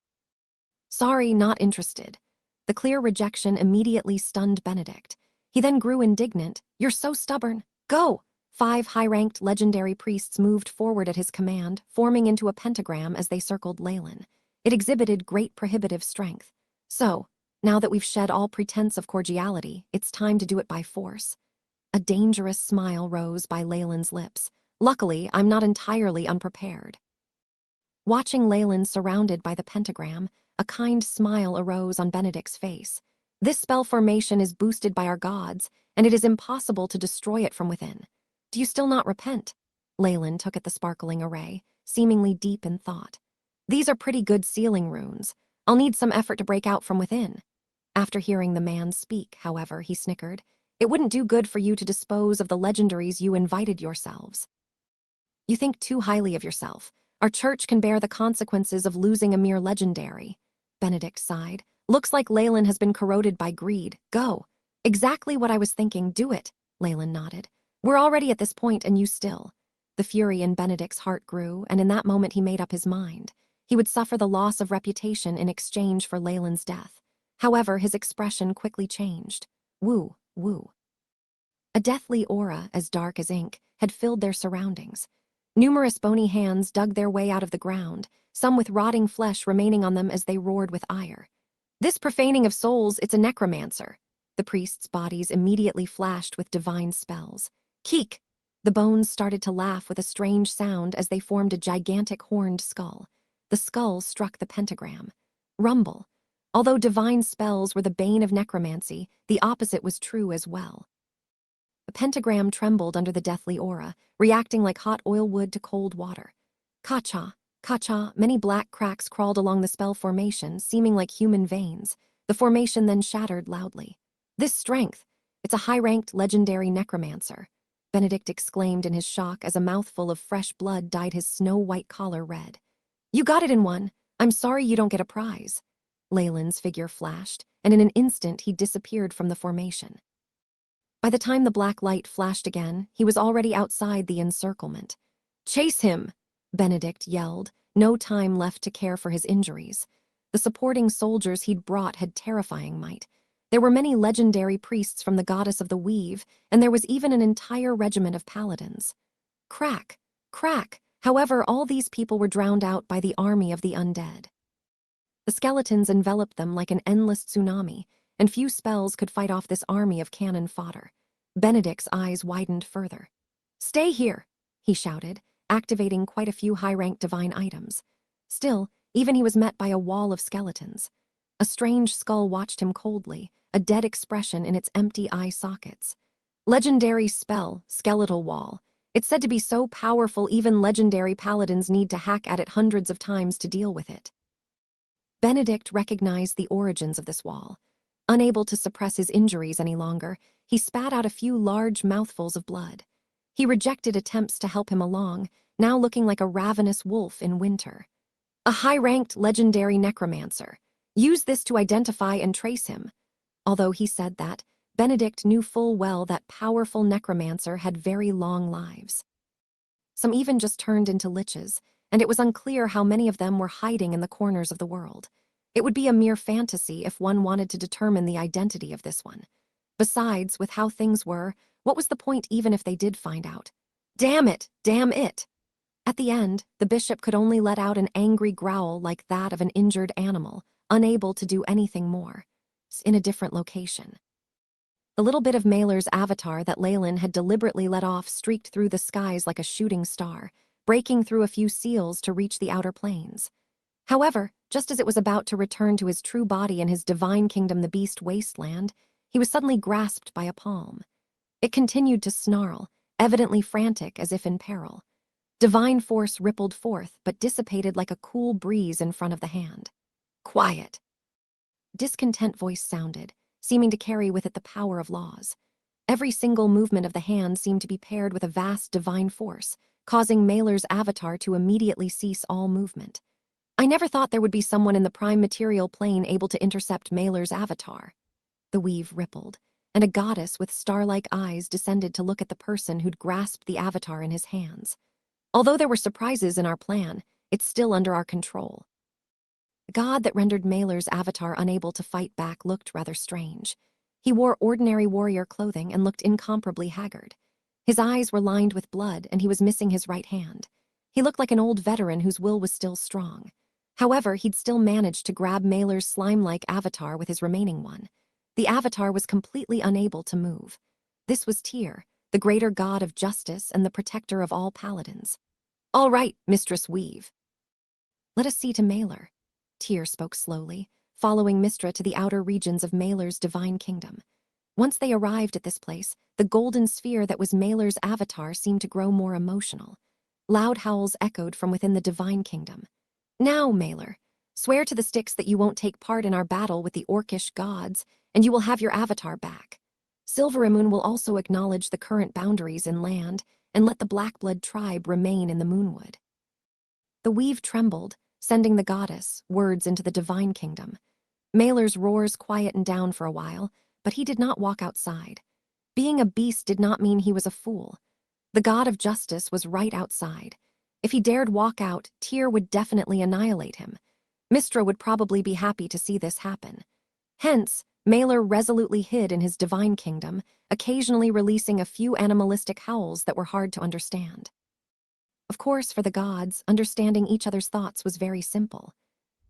"Sorry, not interested." The clear rejection immediately stunned Benedict. He then grew indignant. "You're so stubborn. Go!" 5 high-ranked legendary priests moved forward at his command, forming into a pentagram as they circled Leyland. It exhibited great prohibitive strength. "So, Now that we've shed all pretense of cordiality, it's time to do it by force. A dangerous smile rose by Leyland's lips. Luckily, I'm not entirely unprepared. Watching Leyland surrounded by the pentagram, a kind smile arose on Benedict's face. This spell formation is boosted by our gods, and it is impossible to destroy it from within. Do you still not repent? Leyland took at the sparkling array, seemingly deep in thought. These are pretty good sealing runes. I'll need some effort to break out from within. After hearing the man speak, however, he snickered. It wouldn't do good for you to dispose of the legendaries you invited yourselves. You think too highly of yourself. Our church can bear the consequences of losing a mere legendary. Benedict sighed. Looks like Leyland has been corroded by greed. Go. Exactly what I was thinking. Do it. Leyland nodded. We're already at this point and you still. The fury in Benedict's heart grew, and in that moment he made up his mind. He would suffer the loss of reputation in exchange for Leyland's death. However, his expression quickly changed. Woo, woo. A deathly aura, as dark as ink, had filled their surroundings. Numerous bony hands dug their way out of the ground, some with rotting flesh remaining on them as they roared with ire. This profaning of souls, it's a necromancer. The priests' bodies immediately flashed with divine spells. Keek! The bones started to laugh with a strange sound as they formed a gigantic horned skull. The skull struck the pentagram. Rumble. Although divine spells were the bane of necromancy, the opposite was true as well. The pentagram trembled under the deathly aura, reacting like hot oil wood to cold water. Ka-cha, ka-cha, many black cracks crawled along the spell formation, seeming like human veins. The formation then shattered loudly. This strength! It's a high-ranked legendary necromancer. Benedict exclaimed in his shock as a mouthful of fresh blood dyed his snow-white collar red. You got it in one. I'm sorry you don't get a prize. Leyland's figure flashed, and in an instant he disappeared from the formation. By the time the black light flashed again, he was already outside the encirclement. Chase him! Benedict yelled, no time left to care for his injuries. The supporting soldiers he'd brought had terrifying might. There were many legendary priests from the goddess of the weave, and there was even an entire regiment of paladins. Crack! Crack! However, all these people were drowned out by the army of the undead. The skeletons enveloped them like an endless tsunami, and few spells could fight off this army of cannon fodder. Benedict's eyes widened further. Stay here, he shouted, activating quite a few high-ranked divine items. Still, even he was met by a wall of skeletons. A strange skull watched him coldly, a dead expression in its empty eye sockets. Legendary spell, skeletal wall. It's said to be so powerful even legendary paladins need to hack at it hundreds of times to deal with it. Benedict recognized the origins of this wall. Unable to suppress his injuries any longer, he spat out a few large mouthfuls of blood. He rejected attempts to help him along, now looking like a ravenous wolf in winter. A high-ranked legendary necromancer. Use this to identify and trace him. Although he said that, Benedict knew full well that powerful necromancer had very long lives. Some even just turned into liches, and it was unclear how many of them were hiding in the corners of the world. It would be a mere fantasy if one wanted to determine the identity of this one. Besides, with how things were, what was the point even if they did find out? Damn it! Damn it! At the end, the bishop could only let out an angry growl like that of an injured animal, unable to do anything more. In a different location. The little bit of Mailer's avatar that Leyland had deliberately let off streaked through the skies like a shooting star, breaking through a few seals to reach the outer planes. However, just as it was about to return to his true body in his divine kingdom, the beast wasteland, he was suddenly grasped by a palm. It continued to snarl, evidently frantic as if in peril. Divine force rippled forth, but dissipated like a cool breeze in front of the hand. Quiet! Discontent voice sounded, seeming to carry with it the power of laws. Every single movement of the hand seemed to be paired with a vast divine force, causing Mailer's avatar to immediately cease all movement. I never thought there would be someone in the prime material plane able to intercept Mailer's avatar. The weave rippled, and a goddess with star-like eyes descended to look at the person who'd grasped the avatar in his hands. Although there were surprises in our plan, it's still under our control. The god that rendered Mailer's avatar unable to fight back looked rather strange. He wore ordinary warrior clothing and looked incomparably haggard. His eyes were lined with blood, and he was missing his right hand. He looked like an old veteran whose will was still strong. However, he'd still managed to grab Mailer's slime-like avatar with his remaining one. The avatar was completely unable to move. This was Tyr, the greater god of justice and the protector of all paladins. "All right, Mistress Weave. Let us see to Mailer." Tyr spoke slowly, following Mistra to the outer regions of Mailer's divine kingdom. Once they arrived at this place, the golden sphere that was Mailer's avatar seemed to grow more emotional. Loud howls echoed from within the divine kingdom. "Now, Mailer, swear to the sticks that you won't take part in our battle with the orcish gods, and you will have your avatar back. Silverimoon will also acknowledge the current boundaries in land and let the Blackblood tribe remain in the Moonwood." The weave trembled, sending the goddess words into the divine kingdom. Mailer's roars quietened down for a while, but he did not walk outside. Being a beast did not mean he was a fool. The god of justice was right outside. If he dared walk out, Tyr would definitely annihilate him. Mistra would probably be happy to see this happen. Hence, Mailer resolutely hid in his divine kingdom, occasionally releasing a few animalistic howls that were hard to understand. Of course, for the gods, understanding each other's thoughts was very simple.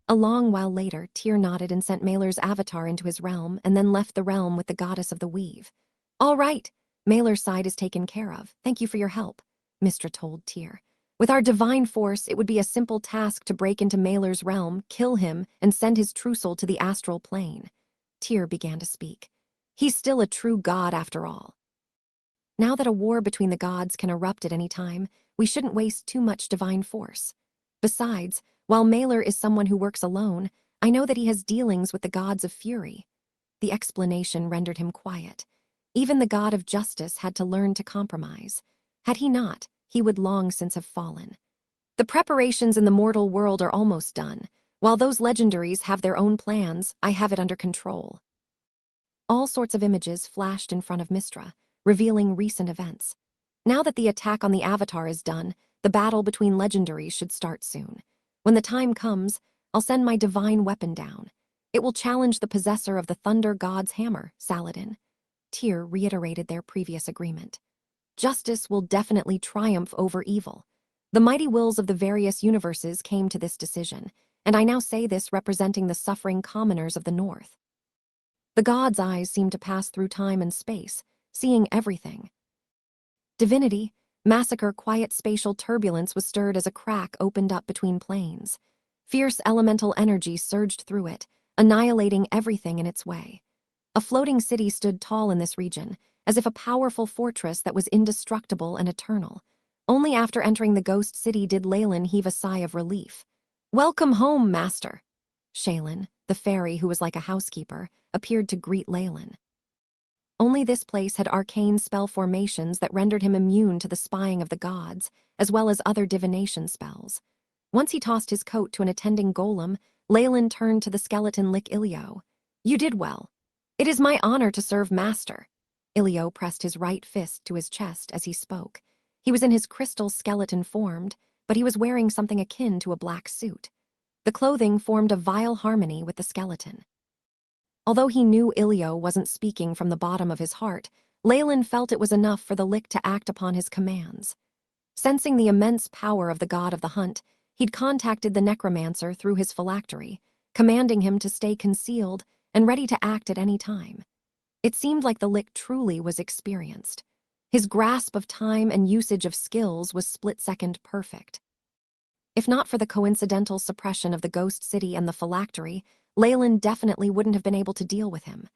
A long while later, Tyr nodded and sent Mailer's avatar into his realm and then left the realm with the goddess of the weave. "All right, Mailer's side is taken care of. Thank you for your help," Mistra told Tyr. "With our divine force, it would be a simple task to break into Mailer's realm, kill him, and send his true soul to the astral plane." Tyr began to speak. "He's still a true god after all. Now that a war between the gods can erupt at any time, we shouldn't waste too much divine force. Besides, while Mailer is someone who works alone, I know that he has dealings with the gods of fury." The explanation rendered him quiet. Even the god of justice had to learn to compromise. Had he not, he would long since have fallen. "The preparations in the mortal world are almost done. While those legendaries have their own plans, I have it under control." All sorts of images flashed in front of Mistra, revealing recent events. Now that the attack on the Avatar is done, the battle between legendaries should start soon. When the time comes, I'll send my divine weapon down. It will challenge the possessor of the Thunder God's hammer, Saladin. Tyr reiterated their previous agreement. Justice will definitely triumph over evil. The mighty wills of the various universes came to this decision, and I now say this representing the suffering commoners of the North. The god's eyes seemed to pass through time and space, seeing everything. Divinity, massacre, quiet spatial turbulence was stirred as a crack opened up between planes. Fierce elemental energy surged through it, annihilating everything in its way. A floating city stood tall in this region, as if a powerful fortress that was indestructible and eternal. Only after entering the ghost city did Leyland heave a sigh of relief. "Welcome home, master." Shaylin, the fairy who was like a housekeeper, appeared to greet Leyland. Only this place had arcane spell formations that rendered him immune to the spying of the gods, as well as other divination spells. Once he tossed his coat to an attending golem, Leyland turned to the skeleton Lick Ilio. "You did well. It is my honor to serve master." Ilio pressed his right fist to his chest as he spoke. He was in his crystal skeleton formed, but he was wearing something akin to a black suit. The clothing formed a vile harmony with the skeleton. Although he knew Ilio wasn't speaking from the bottom of his heart, Leyland felt it was enough for the Lick to act upon his commands. Sensing the immense power of the god of the hunt, he'd contacted the necromancer through his phylactery, commanding him to stay concealed and ready to act at any time. It seemed like the Lick truly was experienced. His grasp of time and usage of skills was split-second perfect. If not for the coincidental suppression of the ghost city and the phylactery, Leyland definitely wouldn't have been able to deal with him.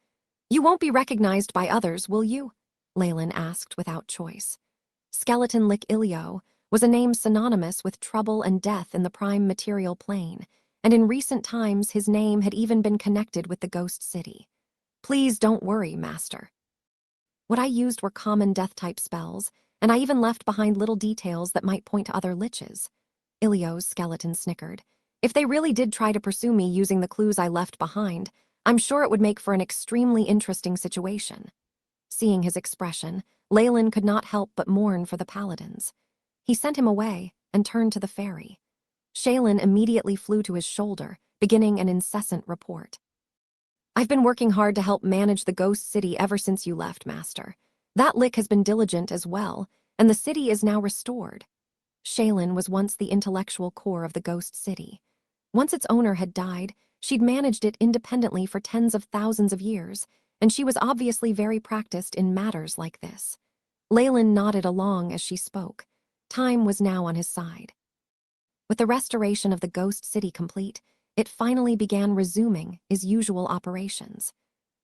"You won't be recognized by others, will you?" Leyland asked without choice. Skeleton Lick Ilio was a name synonymous with trouble and death in the prime material plane, and in recent times his name had even been connected with the ghost city. "Please don't worry, master. What I used were common death-type spells, and I even left behind little details that might point to other liches." Ilio's skeleton snickered. "If they really did try to pursue me using the clues I left behind, I'm sure it would make for an extremely interesting situation." Seeing his expression, Leyland could not help but mourn for the paladins. He sent him away and turned to the fairy. Shaylin immediately flew to his shoulder, beginning an incessant report. "I've been working hard to help manage the ghost city ever since you left, master. That Lick has been diligent as well, and the city is now restored." Shaylin was once the intellectual core of the ghost city. Once its owner had died, she'd managed it independently for tens of thousands of years, and she was obviously very practiced in matters like this. Leyland nodded along as she spoke. Time was now on his side. With the restoration of the ghost city complete, it finally began resuming its usual operations.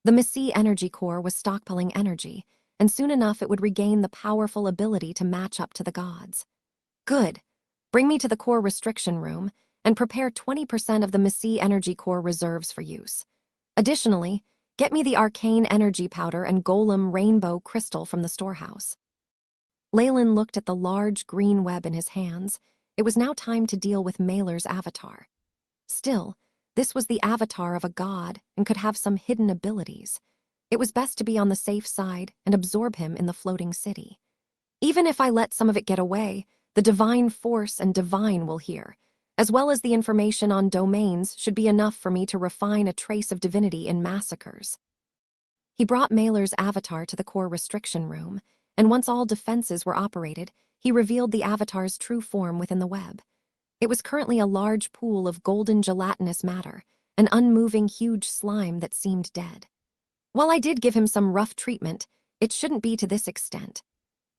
The Magus energy core was stockpiling energy, and soon enough it would regain the powerful ability to match up to the gods. Good. Bring me to the core restriction room and prepare 20% of the Magus energy core reserves for use. Additionally, get me the arcane energy powder and golem rainbow crystal from the storehouse. Leyland looked at the large green web in his hands. It was now time to deal with Mailer's avatar. Still, this was the avatar of a god and could have some hidden abilities. It was best to be on the safe side and absorb him in the floating city. Even if I let some of it get away, the divine force and divine will hear, as well as the information on domains should be enough for me to refine a trace of divinity in massacres. He brought Mailer's avatar to the core restriction room, and once all defenses were operated, he revealed the avatar's true form within the web. It was currently a large pool of golden gelatinous matter, an unmoving huge slime that seemed dead. While I did give him some rough treatment, it shouldn't be to this extent.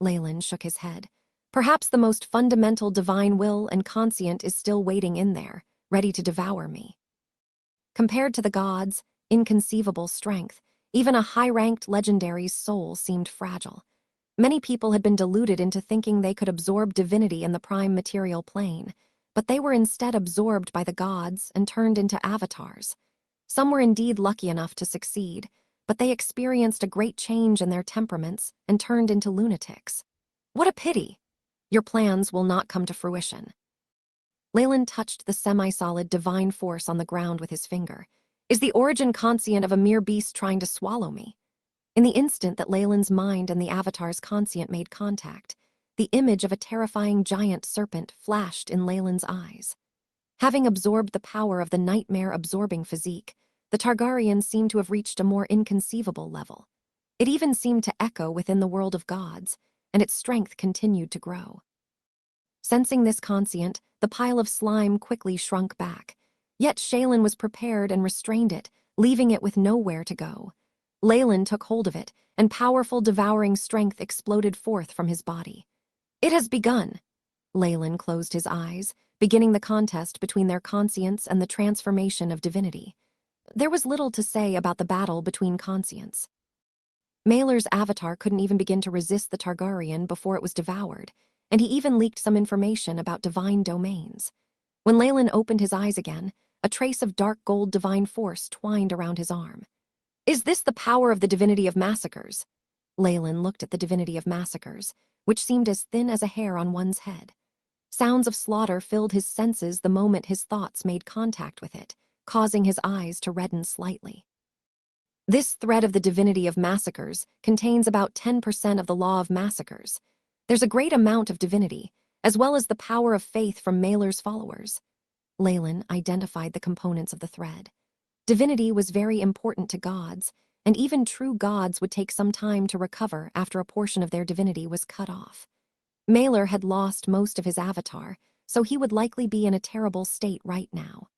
Leyland shook his head. Perhaps the most fundamental divine will and conscient is still waiting in there, ready to devour me. Compared to the gods' inconceivable strength, even a high-ranked legendary's soul seemed fragile. Many people had been deluded into thinking they could absorb divinity in the prime material plane, but they were instead absorbed by the gods and turned into avatars. Some were indeed lucky enough to succeed, but they experienced a great change in their temperaments and turned into lunatics. What a pity! Your plans will not come to fruition. Leyland touched the semi-solid divine force on the ground with his finger. Is the origin conscient of a mere beast trying to swallow me? In the instant that Leyland's mind and the avatar's conscient made contact, the image of a terrifying giant serpent flashed in Leyland's eyes. Having absorbed the power of the nightmare-absorbing physique, the Targaryen seemed to have reached a more inconceivable level. It even seemed to echo within the world of gods, and its strength continued to grow. Sensing this conscient, the pile of slime quickly shrunk back. Yet Shaylin was prepared and restrained it, leaving it with nowhere to go. Leyland took hold of it, and powerful devouring strength exploded forth from his body. It has begun. Leyland closed his eyes, beginning the contest between their conscience and the transformation of divinity. There was little to say about the battle between conscience. Mailer's avatar couldn't even begin to resist the Targaryen before it was devoured, and he even leaked some information about divine domains. When Leyland opened his eyes again, a trace of dark gold divine force twined around his arm. Is this the power of the divinity of massacres? Leyland looked at the divinity of massacres, which seemed as thin as a hair on one's head. Sounds of slaughter filled his senses the moment his thoughts made contact with it, causing his eyes to redden slightly. This thread of the divinity of massacres contains about 10% of the law of massacres. There's a great amount of divinity, as well as the power of faith from Mailer's followers. Leyland identified the components of the thread. Divinity was very important to gods, and even true gods would take some time to recover after a portion of their divinity was cut off. Mailer had lost most of his avatar, so he would likely be in a terrible state right now.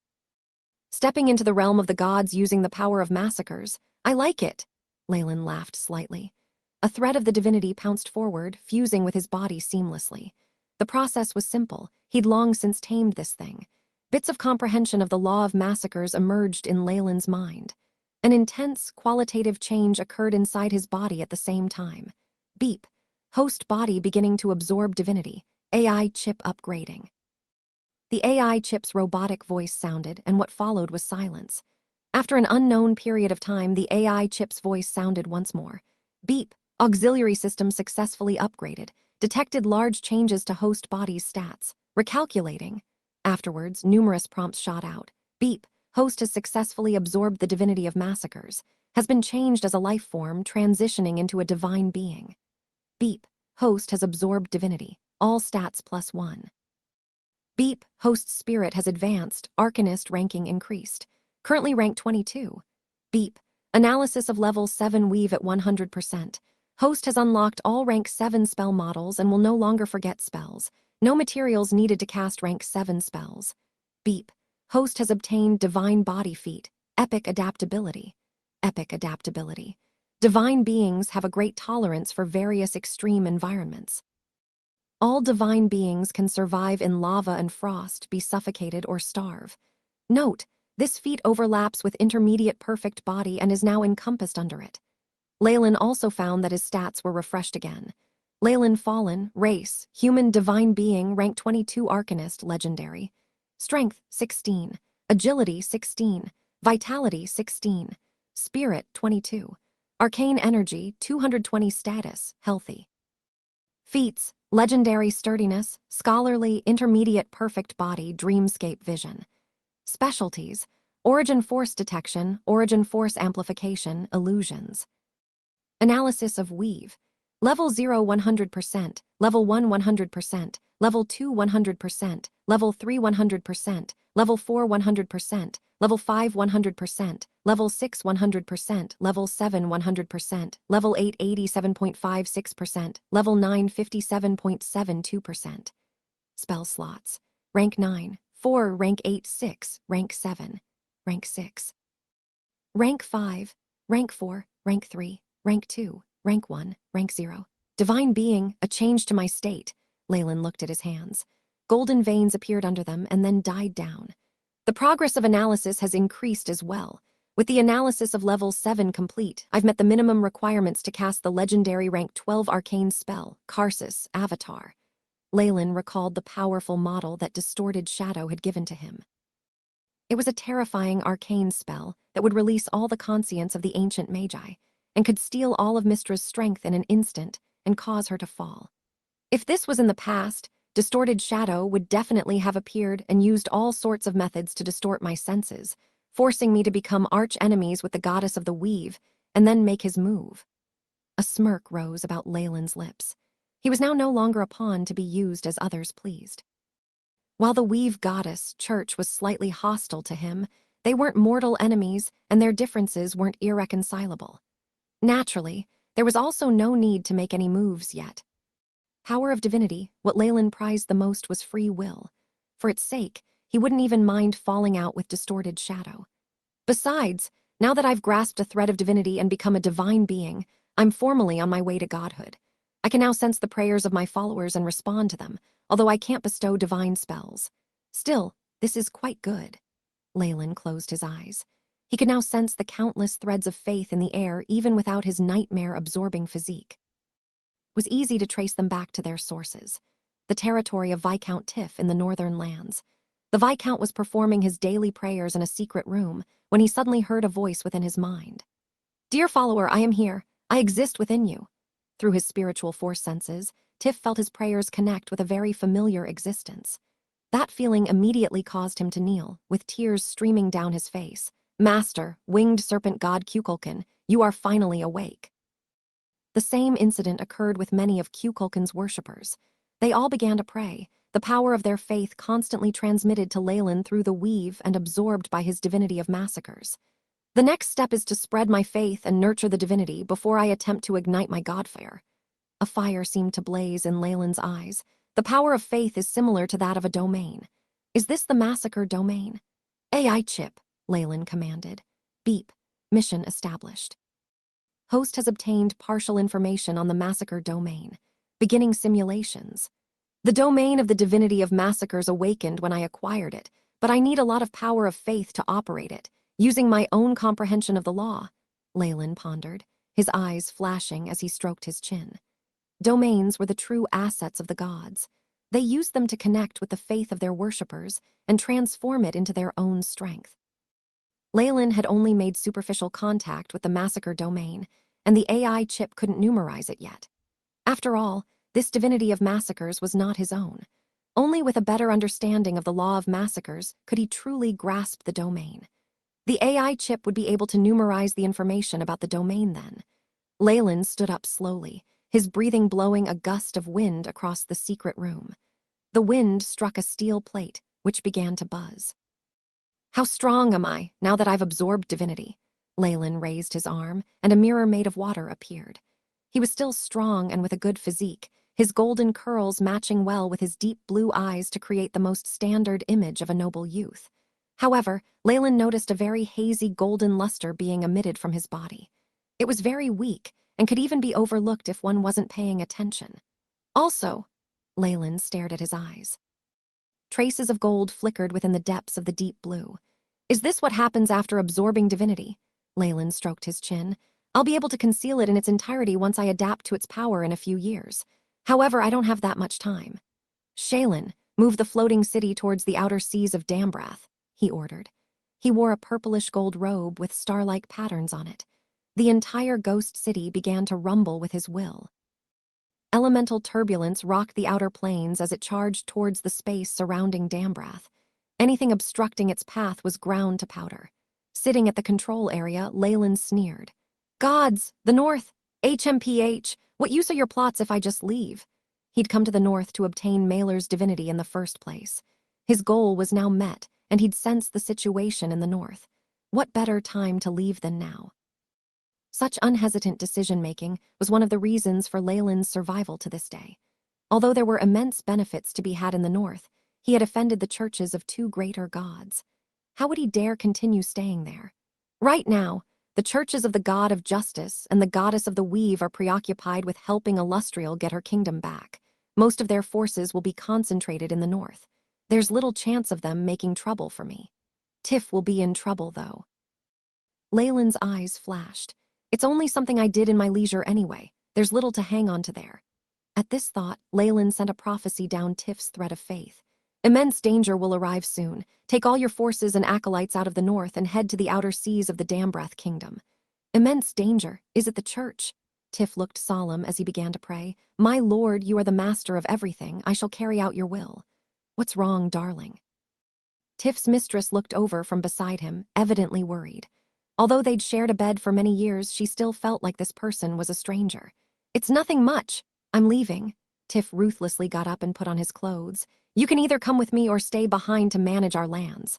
Stepping into the realm of the gods using the power of massacres, I like it. Leyland laughed slightly. A thread of the divinity pounced forward, fusing with his body seamlessly. The process was simple. He'd long since tamed this thing. Bits of comprehension of the law of massacres emerged in Leyland's mind. An intense, qualitative change occurred inside his body at the same time. Beep. Host body beginning to absorb divinity. AI chip upgrading. The AI chip's robotic voice sounded, and what followed was silence. After an unknown period of time, the AI chip's voice sounded once more. Beep. Auxiliary system successfully upgraded. Detected large changes to host body's stats. Recalculating. Afterwards, numerous prompts shot out. Beep. Host has successfully absorbed the divinity of massacres. Has been changed as a life form, transitioning into a divine being. Beep. Host has absorbed divinity. All stats +1. Beep. Host's spirit has advanced. Arcanist ranking increased. Currently ranked 22. Beep. Analysis of level 7 weave at 100%. Host has unlocked all rank 7 spell models and will no longer forget spells. No materials needed to cast rank 7 spells. Beep. Host has obtained divine body feat, epic adaptability. Epic adaptability. Divine beings have a great tolerance for various extreme environments. All divine beings can survive in lava and frost, be suffocated, or starve. Note, this feat overlaps with intermediate perfect body and is now encompassed under it. Leyland also found that his stats were refreshed again. Leyland Fallen, race, human divine being, rank 22 Arcanist, legendary. Strength, 16. Agility, 16. Vitality, 16. Spirit, 22. Arcane energy, 220 status, healthy. Feats, legendary sturdiness, scholarly, intermediate perfect body, dreamscape vision. Specialties, origin force detection, origin force amplification, illusions. Analysis of weave. Level 0 100%, Level 1 100%, Level 2 100%, Level 3 100%, Level 4 100%, Level 5 100%, Level 6 100%, Level 7 100%, Level 8 87.56%, Level 9 57.72%. Spell slots. Rank 9, 4, Rank 8, 6, Rank 7, Rank 6. Rank 5, Rank 4, Rank 3, Rank 2, Rank 1, Rank 0. Divine being, a change to my state. Leyland looked at his hands. Golden veins appeared under them and then died down. The progress of analysis has increased as well. With the analysis of level 7 complete, I've met the minimum requirements to cast the legendary rank 12 arcane spell, Karsus, Avatar. Leyland recalled the powerful model that Distorted Shadow had given to him. It was a terrifying arcane spell that would release all the conscience of the ancient magi, and could steal all of Mystra's strength in an instant and cause her to fall. If this was in the past, Distorted Shadow would definitely have appeared and used all sorts of methods to distort my senses, forcing me to become arch-enemies with the goddess of the weave, and then make his move. A smirk rose about Leyland's lips. He was now no longer a pawn to be used as others pleased. While the weave goddess, Church, was slightly hostile to him, they weren't mortal enemies and their differences weren't irreconcilable. Naturally, there was also no need to make any moves yet. Power of divinity, what Leyland prized the most was free will. For its sake, he wouldn't even mind falling out with Distorted Shadow. Besides, now that I've grasped a thread of divinity and become a divine being, I'm formally on my way to godhood. I can now sense the prayers of my followers and respond to them, although I can't bestow divine spells. Still, this is quite good. Leyland closed his eyes. He could now sense the countless threads of faith in the air even without his nightmare-absorbing physique. It was easy to trace them back to their sources. The territory of Viscount Tiff in the northern lands. The Viscount was performing his daily prayers in a secret room when he suddenly heard a voice within his mind. "Dear follower, I am here. I exist within you." Through his spiritual force senses, Tiff felt his prayers connect with a very familiar existence. That feeling immediately caused him to kneel, with tears streaming down his face. "Master, winged serpent god Kukulkan, you are finally awake." The same incident occurred with many of Kukulkan's worshippers. They all began to pray, the power of their faith constantly transmitted to Leyland through the weave and absorbed by his divinity of massacres. The next step is to spread my faith and nurture the divinity before I attempt to ignite my godfire. A fire seemed to blaze in Leyland's eyes. The power of faith is similar to that of a domain. Is this the massacre domain? AI chip, Leyland commanded. Beep. Mission established. Host has obtained partial information on the massacre domain. Beginning simulations. The domain of the divinity of massacres awakened when I acquired it, but I need a lot of power of faith to operate it, using my own comprehension of the law, Leyland pondered, his eyes flashing as he stroked his chin. Domains were the true assets of the gods. They used them to connect with the faith of their worshippers and transform it into their own strength. Leyland had only made superficial contact with the massacre domain, and the AI chip couldn't numerize it yet. After all, this divinity of massacres was not his own. Only with a better understanding of the law of massacres could he truly grasp the domain. The AI chip would be able to numerize the information about the domain then. Leyland stood up slowly, his breathing blowing a gust of wind across the secret room. The wind struck a steel plate, which began to buzz. "How strong am I, now that I've absorbed divinity?" Leyland raised his arm, and a mirror made of water appeared. He was still strong and with a good physique, his golden curls matching well with his deep blue eyes to create the most standard image of a noble youth. However, Leyland noticed a very hazy golden luster being emitted from his body. It was very weak and could even be overlooked if one wasn't paying attention. Also, Leyland stared at his eyes. Traces of gold flickered within the depths of the deep blue. Is this what happens after absorbing divinity? Leyland stroked his chin. I'll be able to conceal it in its entirety once I adapt to its power in a few years. However, I don't have that much time. Shaylin, move the floating city towards the outer seas of Dambrath, he ordered. He wore a purplish gold robe with star-like patterns on it. The entire ghost city began to rumble with his will. Elemental turbulence rocked the outer planes as it charged towards the space surrounding Dambrath. Anything obstructing its path was ground to powder. Sitting at the control area, Leyland sneered. Gods, the North, HMPH, what use are your plots if I just leave? He'd come to the North to obtain Mailer's divinity in the first place. His goal was now met, and he'd sensed the situation in the North. What better time to leave than now? Such unhesitant decision-making was one of the reasons for Leyland's survival to this day. Although there were immense benefits to be had in the North, he had offended the churches of two greater gods. How would he dare continue staying there? Right now, the churches of the god of justice and the goddess of the weave are preoccupied with helping Illustrial get her kingdom back. Most of their forces will be concentrated in the North. There's little chance of them making trouble for me. Tiff will be in trouble, though. Leyland's eyes flashed. It's only something I did in my leisure anyway. There's little to hang on to there. At this thought, Leyland sent a prophecy down Tiff's thread of faith. Immense danger will arrive soon. Take all your forces and acolytes out of the North and head to the outer seas of the Dambrath kingdom. Immense danger? Is it the church? Tiff looked solemn as he began to pray. My lord, you are the master of everything. I shall carry out your will. What's wrong, darling? Tiff's mistress looked over from beside him, evidently worried. Although they'd shared a bed for many years, she still felt like this person was a stranger. It's nothing much. I'm leaving. Tiff ruthlessly got up and put on his clothes. You can either come with me or stay behind to manage our lands.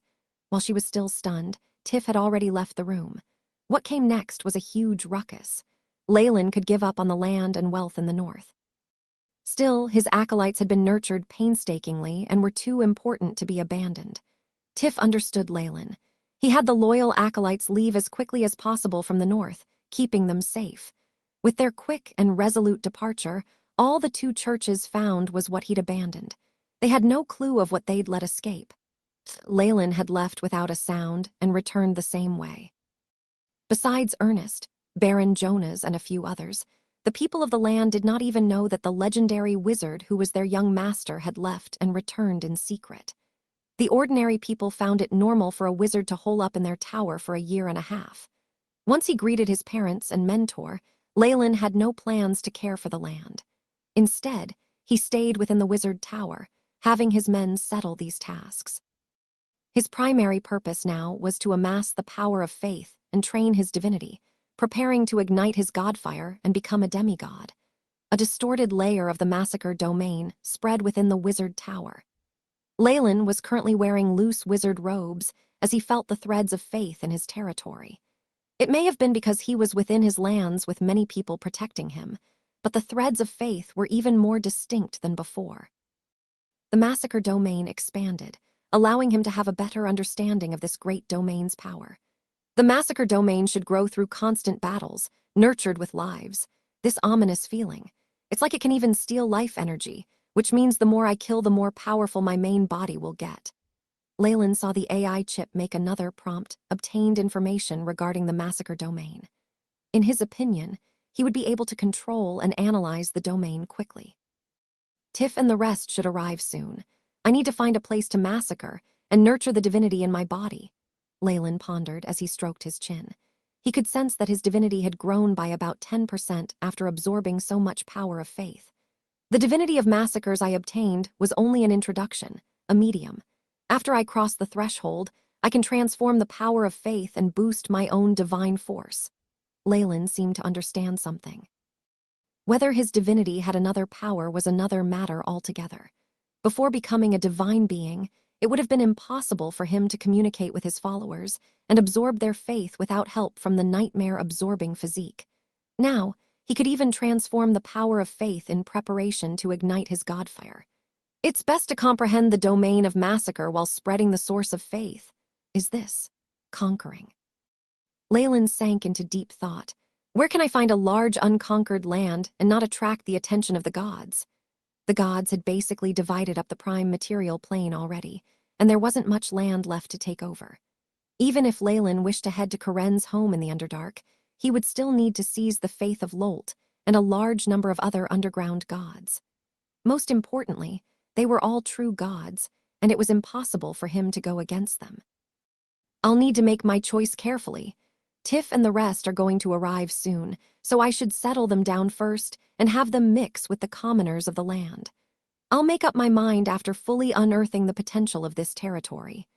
While she was still stunned, Tiff had already left the room. What came next was a huge ruckus. Leyland could give up on the land and wealth in the North. Still, his acolytes had been nurtured painstakingly and were too important to be abandoned. Tiff understood Leyland. He had the loyal acolytes leave as quickly as possible from the North, keeping them safe. With their quick and resolute departure, all the two churches found was what he'd abandoned. They had no clue of what they'd let escape. Leyland had left without a sound and returned the same way. Besides Ernest, Baron Jonas, and a few others, the people of the land did not even know that the legendary wizard who was their young master had left and returned in secret. The ordinary people found it normal for a wizard to hole up in their tower for a year and a half. Once he greeted his parents and mentor, Leyland had no plans to care for the land. Instead, he stayed within the wizard tower, having his men settle these tasks. His primary purpose now was to amass the power of faith and train his divinity, preparing to ignite his godfire and become a demigod. A distorted layer of the massacre domain spread within the wizard tower. Leyland was currently wearing loose wizard robes as he felt the threads of faith in his territory. It may have been because he was within his lands with many people protecting him, but the threads of faith were even more distinct than before. The massacre domain expanded, allowing him to have a better understanding of this great domain's power. The massacre domain should grow through constant battles, nurtured with lives. This ominous feeling. It's like it can even steal life energy, which means the more I kill, the more powerful my main body will get. Leyland saw the AI chip make another prompt, obtained information regarding the massacre domain. In his opinion, he would be able to control and analyze the domain quickly. Tiff and the rest should arrive soon. I need to find a place to massacre and nurture the divinity in my body, Leyland pondered as he stroked his chin. He could sense that his divinity had grown by about 10% after absorbing so much power of faith. The divinity of massacres I obtained was only an introduction, a medium. After I cross the threshold, I can transform the power of faith and boost my own divine force. Leyland seemed to understand something. Whether his divinity had another power was another matter altogether. Before becoming a divine being, it would have been impossible for him to communicate with his followers and absorb their faith without help from the nightmare-absorbing physique. Now, he could even transform the power of faith in preparation to ignite his godfire. It's best to comprehend the domain of massacre while spreading the source of faith, is this conquering? Leyland sank into deep thought. Where can I find a large unconquered land and not attract the attention of the gods? The gods had basically divided up the prime material plane already, and there wasn't much land left to take over. Even if Leyland wished to head to Karen's home in the Underdark, he would still need to seize the faith of Lolt and a large number of other underground gods. Most importantly, they were all true gods, and it was impossible for him to go against them. I'll need to make my choice carefully. Tiff and the rest are going to arrive soon, so I should settle them down first and have them mix with the commoners of the land. I'll make up my mind after fully unearthing the potential of this territory.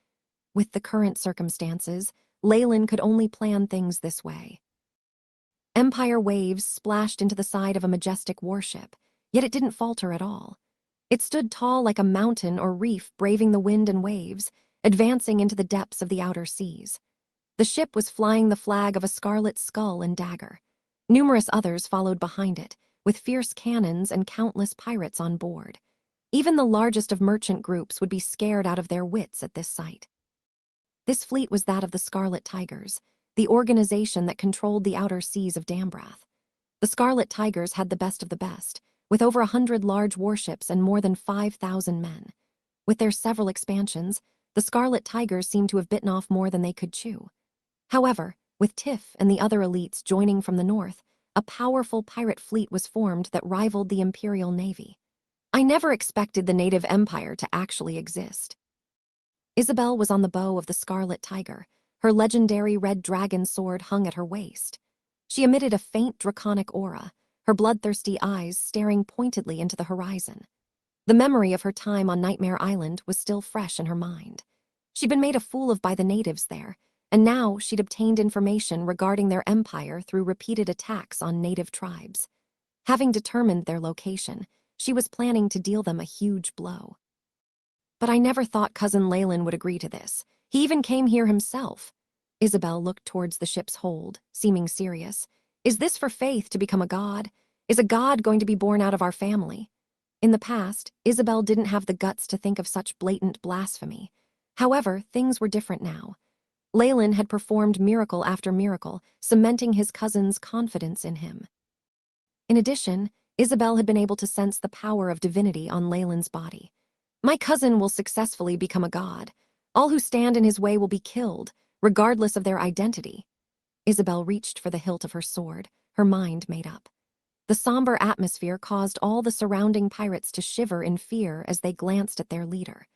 With the current circumstances, Leyland could only plan things this way. Empire waves splashed into the side of a majestic warship, yet it didn't falter at all. It stood tall like a mountain or reef braving the wind and waves, advancing into the depths of the outer seas. The ship was flying the flag of a scarlet skull and dagger. Numerous others followed behind it, with fierce cannons and countless pirates on board. Even the largest of merchant groups would be scared out of their wits at this sight. This fleet was that of the Scarlet Tigers, the organization that controlled the outer seas of Dambrath. The Scarlet Tigers had the best of the best, with over 100 large warships and more than 5,000 men. With their several expansions, the Scarlet Tigers seemed to have bitten off more than they could chew. However, with Tiff and the other elites joining from the north, a powerful pirate fleet was formed that rivaled the Imperial Navy. I never expected the native empire to actually exist. Isabel was on the bow of the Scarlet Tiger. Her legendary red dragon sword hung at her waist. She emitted a faint draconic aura, her bloodthirsty eyes staring pointedly into the horizon. The memory of her time on Nightmare Island was still fresh in her mind. She'd been made a fool of by the natives there, and now she'd obtained information regarding their empire through repeated attacks on native tribes. Having determined their location, she was planning to deal them a huge blow. But I never thought Cousin Leyland would agree to this. He even came here himself. Isabel looked towards the ship's hold, seeming serious. Is this for Faith to become a god? Is a god going to be born out of our family? In the past, Isabel didn't have the guts to think of such blatant blasphemy. However, things were different now. Leyland had performed miracle after miracle, cementing his cousin's confidence in him. In addition, Isabel had been able to sense the power of divinity on Leyland's body. My cousin will successfully become a god. All who stand in his way will be killed, regardless of their identity. Isabel reached for the hilt of her sword, her mind made up. The somber atmosphere caused all the surrounding pirates to shiver in fear as they glanced at their leader.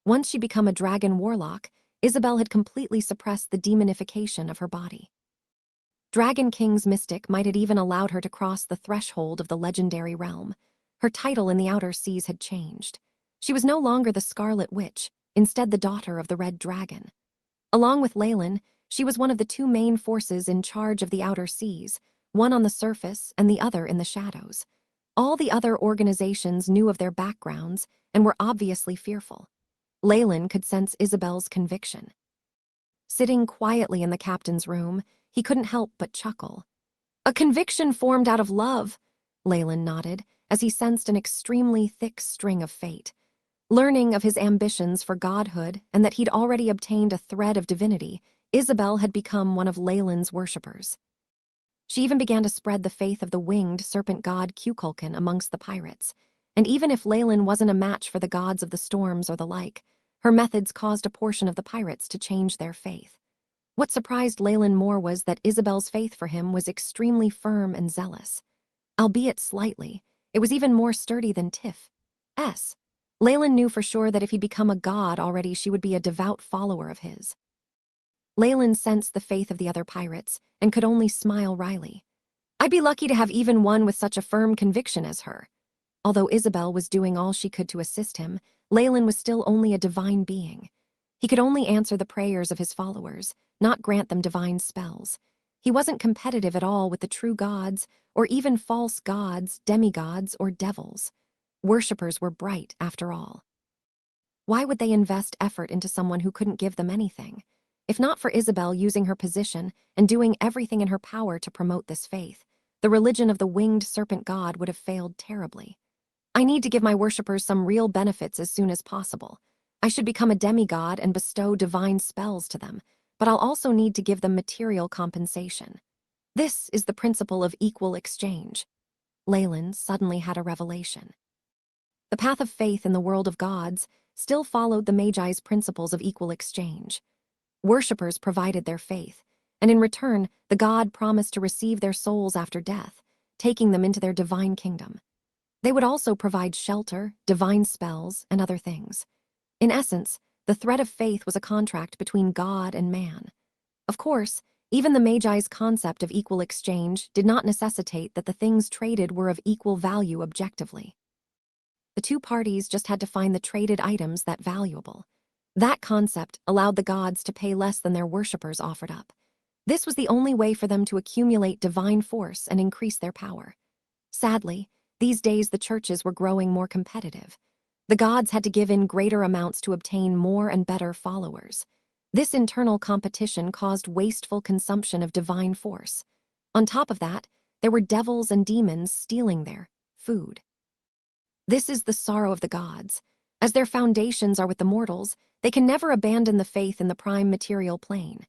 Once she became a dragon warlock, Isabel had completely suppressed the demonification of her body. Dragon King's mystic might have even allowed her to cross the threshold of the legendary realm. Her title in the outer seas had changed. She was no longer the Scarlet Witch, instead the daughter of the Red Dragon. Along with Leyland, she was one of the two main forces in charge of the outer seas, one on the surface and the other in the shadows. All the other organizations knew of their backgrounds and were obviously fearful. Leyland could sense Isabel's conviction. Sitting quietly in the captain's room, he couldn't help but chuckle. A conviction formed out of love, Leyland nodded, as he sensed an extremely thick string of fate. Learning of his ambitions for godhood and that he'd already obtained a thread of divinity, Isabel had become one of Leyland's worshippers. She even began to spread the faith of the winged serpent god Cuculcan amongst the pirates, and even if Leyland wasn't a match for the gods of the storms or the like, her methods caused a portion of the pirates to change their faith. What surprised Leyland more was that Isabel's faith for him was extremely firm and zealous. Albeit slightly, it was even more sturdy than Tiff's. Leyland knew for sure that if he'd become a god already, she would be a devout follower of his. Leyland sensed the faith of the other pirates and could only smile wryly. I'd be lucky to have even one with such a firm conviction as her. Although Isabel was doing all she could to assist him, Leyland was still only a divine being. He could only answer the prayers of his followers, not grant them divine spells. He wasn't competitive at all with the true gods, or even false gods, demigods, or devils. Worshippers were bright, after all. Why would they invest effort into someone who couldn't give them anything? If not for Isabel using her position and doing everything in her power to promote this faith, the religion of the winged serpent god would have failed terribly. I need to give my worshippers some real benefits as soon as possible. I should become a demigod and bestow divine spells to them, but I'll also need to give them material compensation. This is the principle of equal exchange. Leyland suddenly had a revelation. The path of faith in the world of gods still followed the Magi's principles of equal exchange. Worshippers provided their faith, and in return, the god promised to receive their souls after death, taking them into their divine kingdom. They would also provide shelter, divine spells, and other things. In essence, the thread of faith was a contract between God and man. Of course, even the Magi's concept of equal exchange did not necessitate that the things traded were of equal value objectively. The two parties just had to find the traded items that valuable. That concept allowed the gods to pay less than their worshippers offered up. This was the only way for them to accumulate divine force and increase their power. Sadly, these days the churches were growing more competitive. The gods had to give in greater amounts to obtain more and better followers. This internal competition caused wasteful consumption of divine force. On top of that, there were devils and demons stealing their food. This is the sorrow of the gods. As their foundations are with the mortals, they can never abandon the faith in the prime material plane.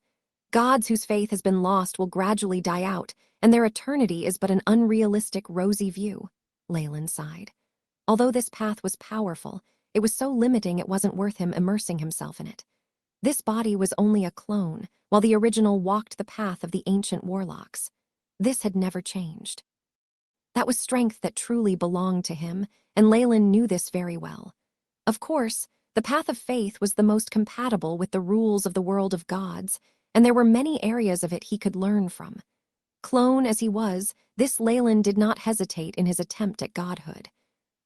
Gods whose faith has been lost will gradually die out, and their eternity is but an unrealistic rosy view, Leyland sighed. Although this path was powerful, it was so limiting it wasn't worth him immersing himself in it. This body was only a clone, while the original walked the path of the ancient warlocks. This had never changed. That was strength that truly belonged to him, and Leyland knew this very well. Of course, the path of faith was the most compatible with the rules of the world of gods, and there were many areas of it he could learn from. Clone as he was, this Leyland did not hesitate in his attempt at godhood.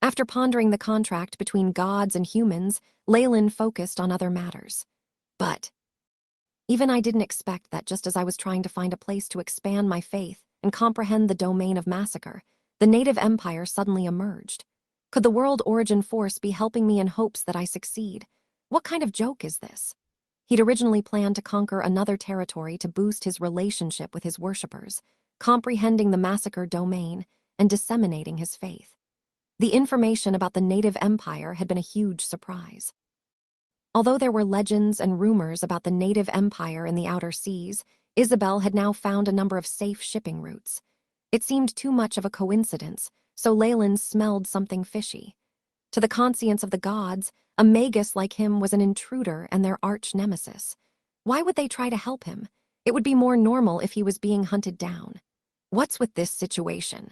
After pondering the contract between gods and humans, Leyland focused on other matters. But even I didn't expect that just as I was trying to find a place to expand my faith and comprehend the domain of massacre, the native empire suddenly emerged. Could the world origin force be helping me in hopes that I succeed? What kind of joke is this? He'd originally planned to conquer another territory to boost his relationship with his worshippers, comprehending the massacre domain and disseminating his faith. The information about the native empire had been a huge surprise. Although there were legends and rumors about the native empire in the outer seas, Isabel had now found a number of safe shipping routes. It seemed too much of a coincidence, so Leyland smelled something fishy. To the conscience of the gods, a Magus like him was an intruder and their arch nemesis. Why would they try to help him? It would be more normal if he was being hunted down. What's with this situation?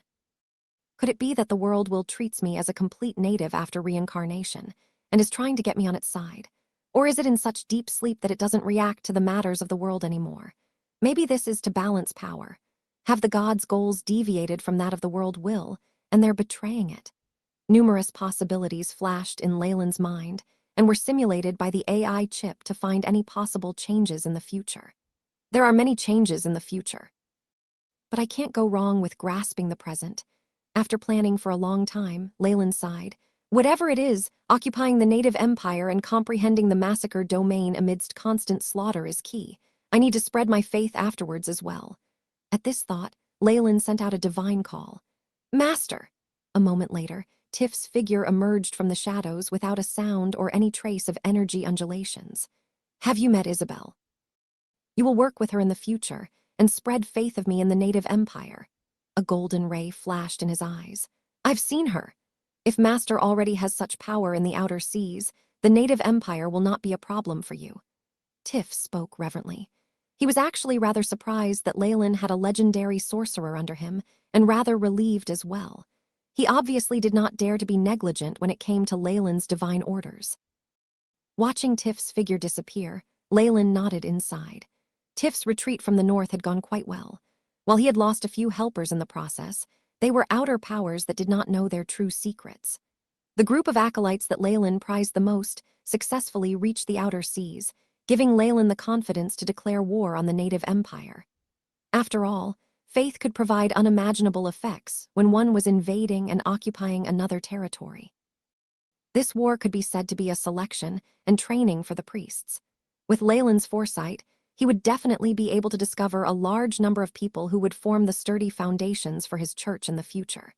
Could it be that the world will treats me as a complete native after reincarnation and is trying to get me on its side? Or is it in such deep sleep that it doesn't react to the matters of the world anymore? Maybe this is to balance power. Have the gods' goals deviated from that of the world will, and they're betraying it? Numerous possibilities flashed in Leyland's mind and were simulated by the AI chip to find any possible changes in the future. There are many changes in the future. But I can't go wrong with grasping the present. After planning for a long time, Leyland sighed. Whatever it is, occupying the native empire and comprehending the massacre domain amidst constant slaughter is key. I need to spread my faith afterwards as well. At this thought, Leyland sent out a divine call. Master! A moment later, Tiff's figure emerged from the shadows without a sound or any trace of energy undulations. Have you met Isabel? You will work with her in the future and spread faith of me in the native empire. A golden ray flashed in his eyes. I've seen her. If Master already has such power in the outer seas, the native empire will not be a problem for you. Tiff spoke reverently. He was actually rather surprised that Leyland had a legendary sorcerer under him, and rather relieved as well. He obviously did not dare to be negligent when it came to Leyland's divine orders. Watching Tiff's figure disappear, Leyland nodded inside. Tiff's retreat from the north had gone quite well. While he had lost a few helpers in the process, they were outer powers that did not know their true secrets. The group of acolytes that Leyland prized the most successfully reached the outer seas, giving Leyland the confidence to declare war on the native empire. After all, faith could provide unimaginable effects when one was invading and occupying another territory. This war could be said to be a selection and training for the priests. With Leyland's foresight, he would definitely be able to discover a large number of people who would form the sturdy foundations for his church in the future.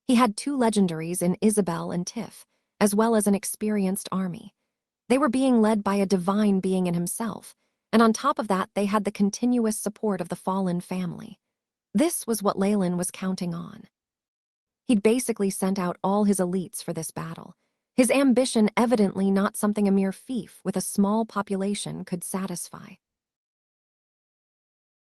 He had two legendaries in Isabel and Tiff, as well as an experienced army. They were being led by a divine being in himself, and on top of that, they had the continuous support of the fallen family. This was what Leyland was counting on. He'd basically sent out all his elites for this battle. His ambition evidently not something a mere fief with a small population could satisfy.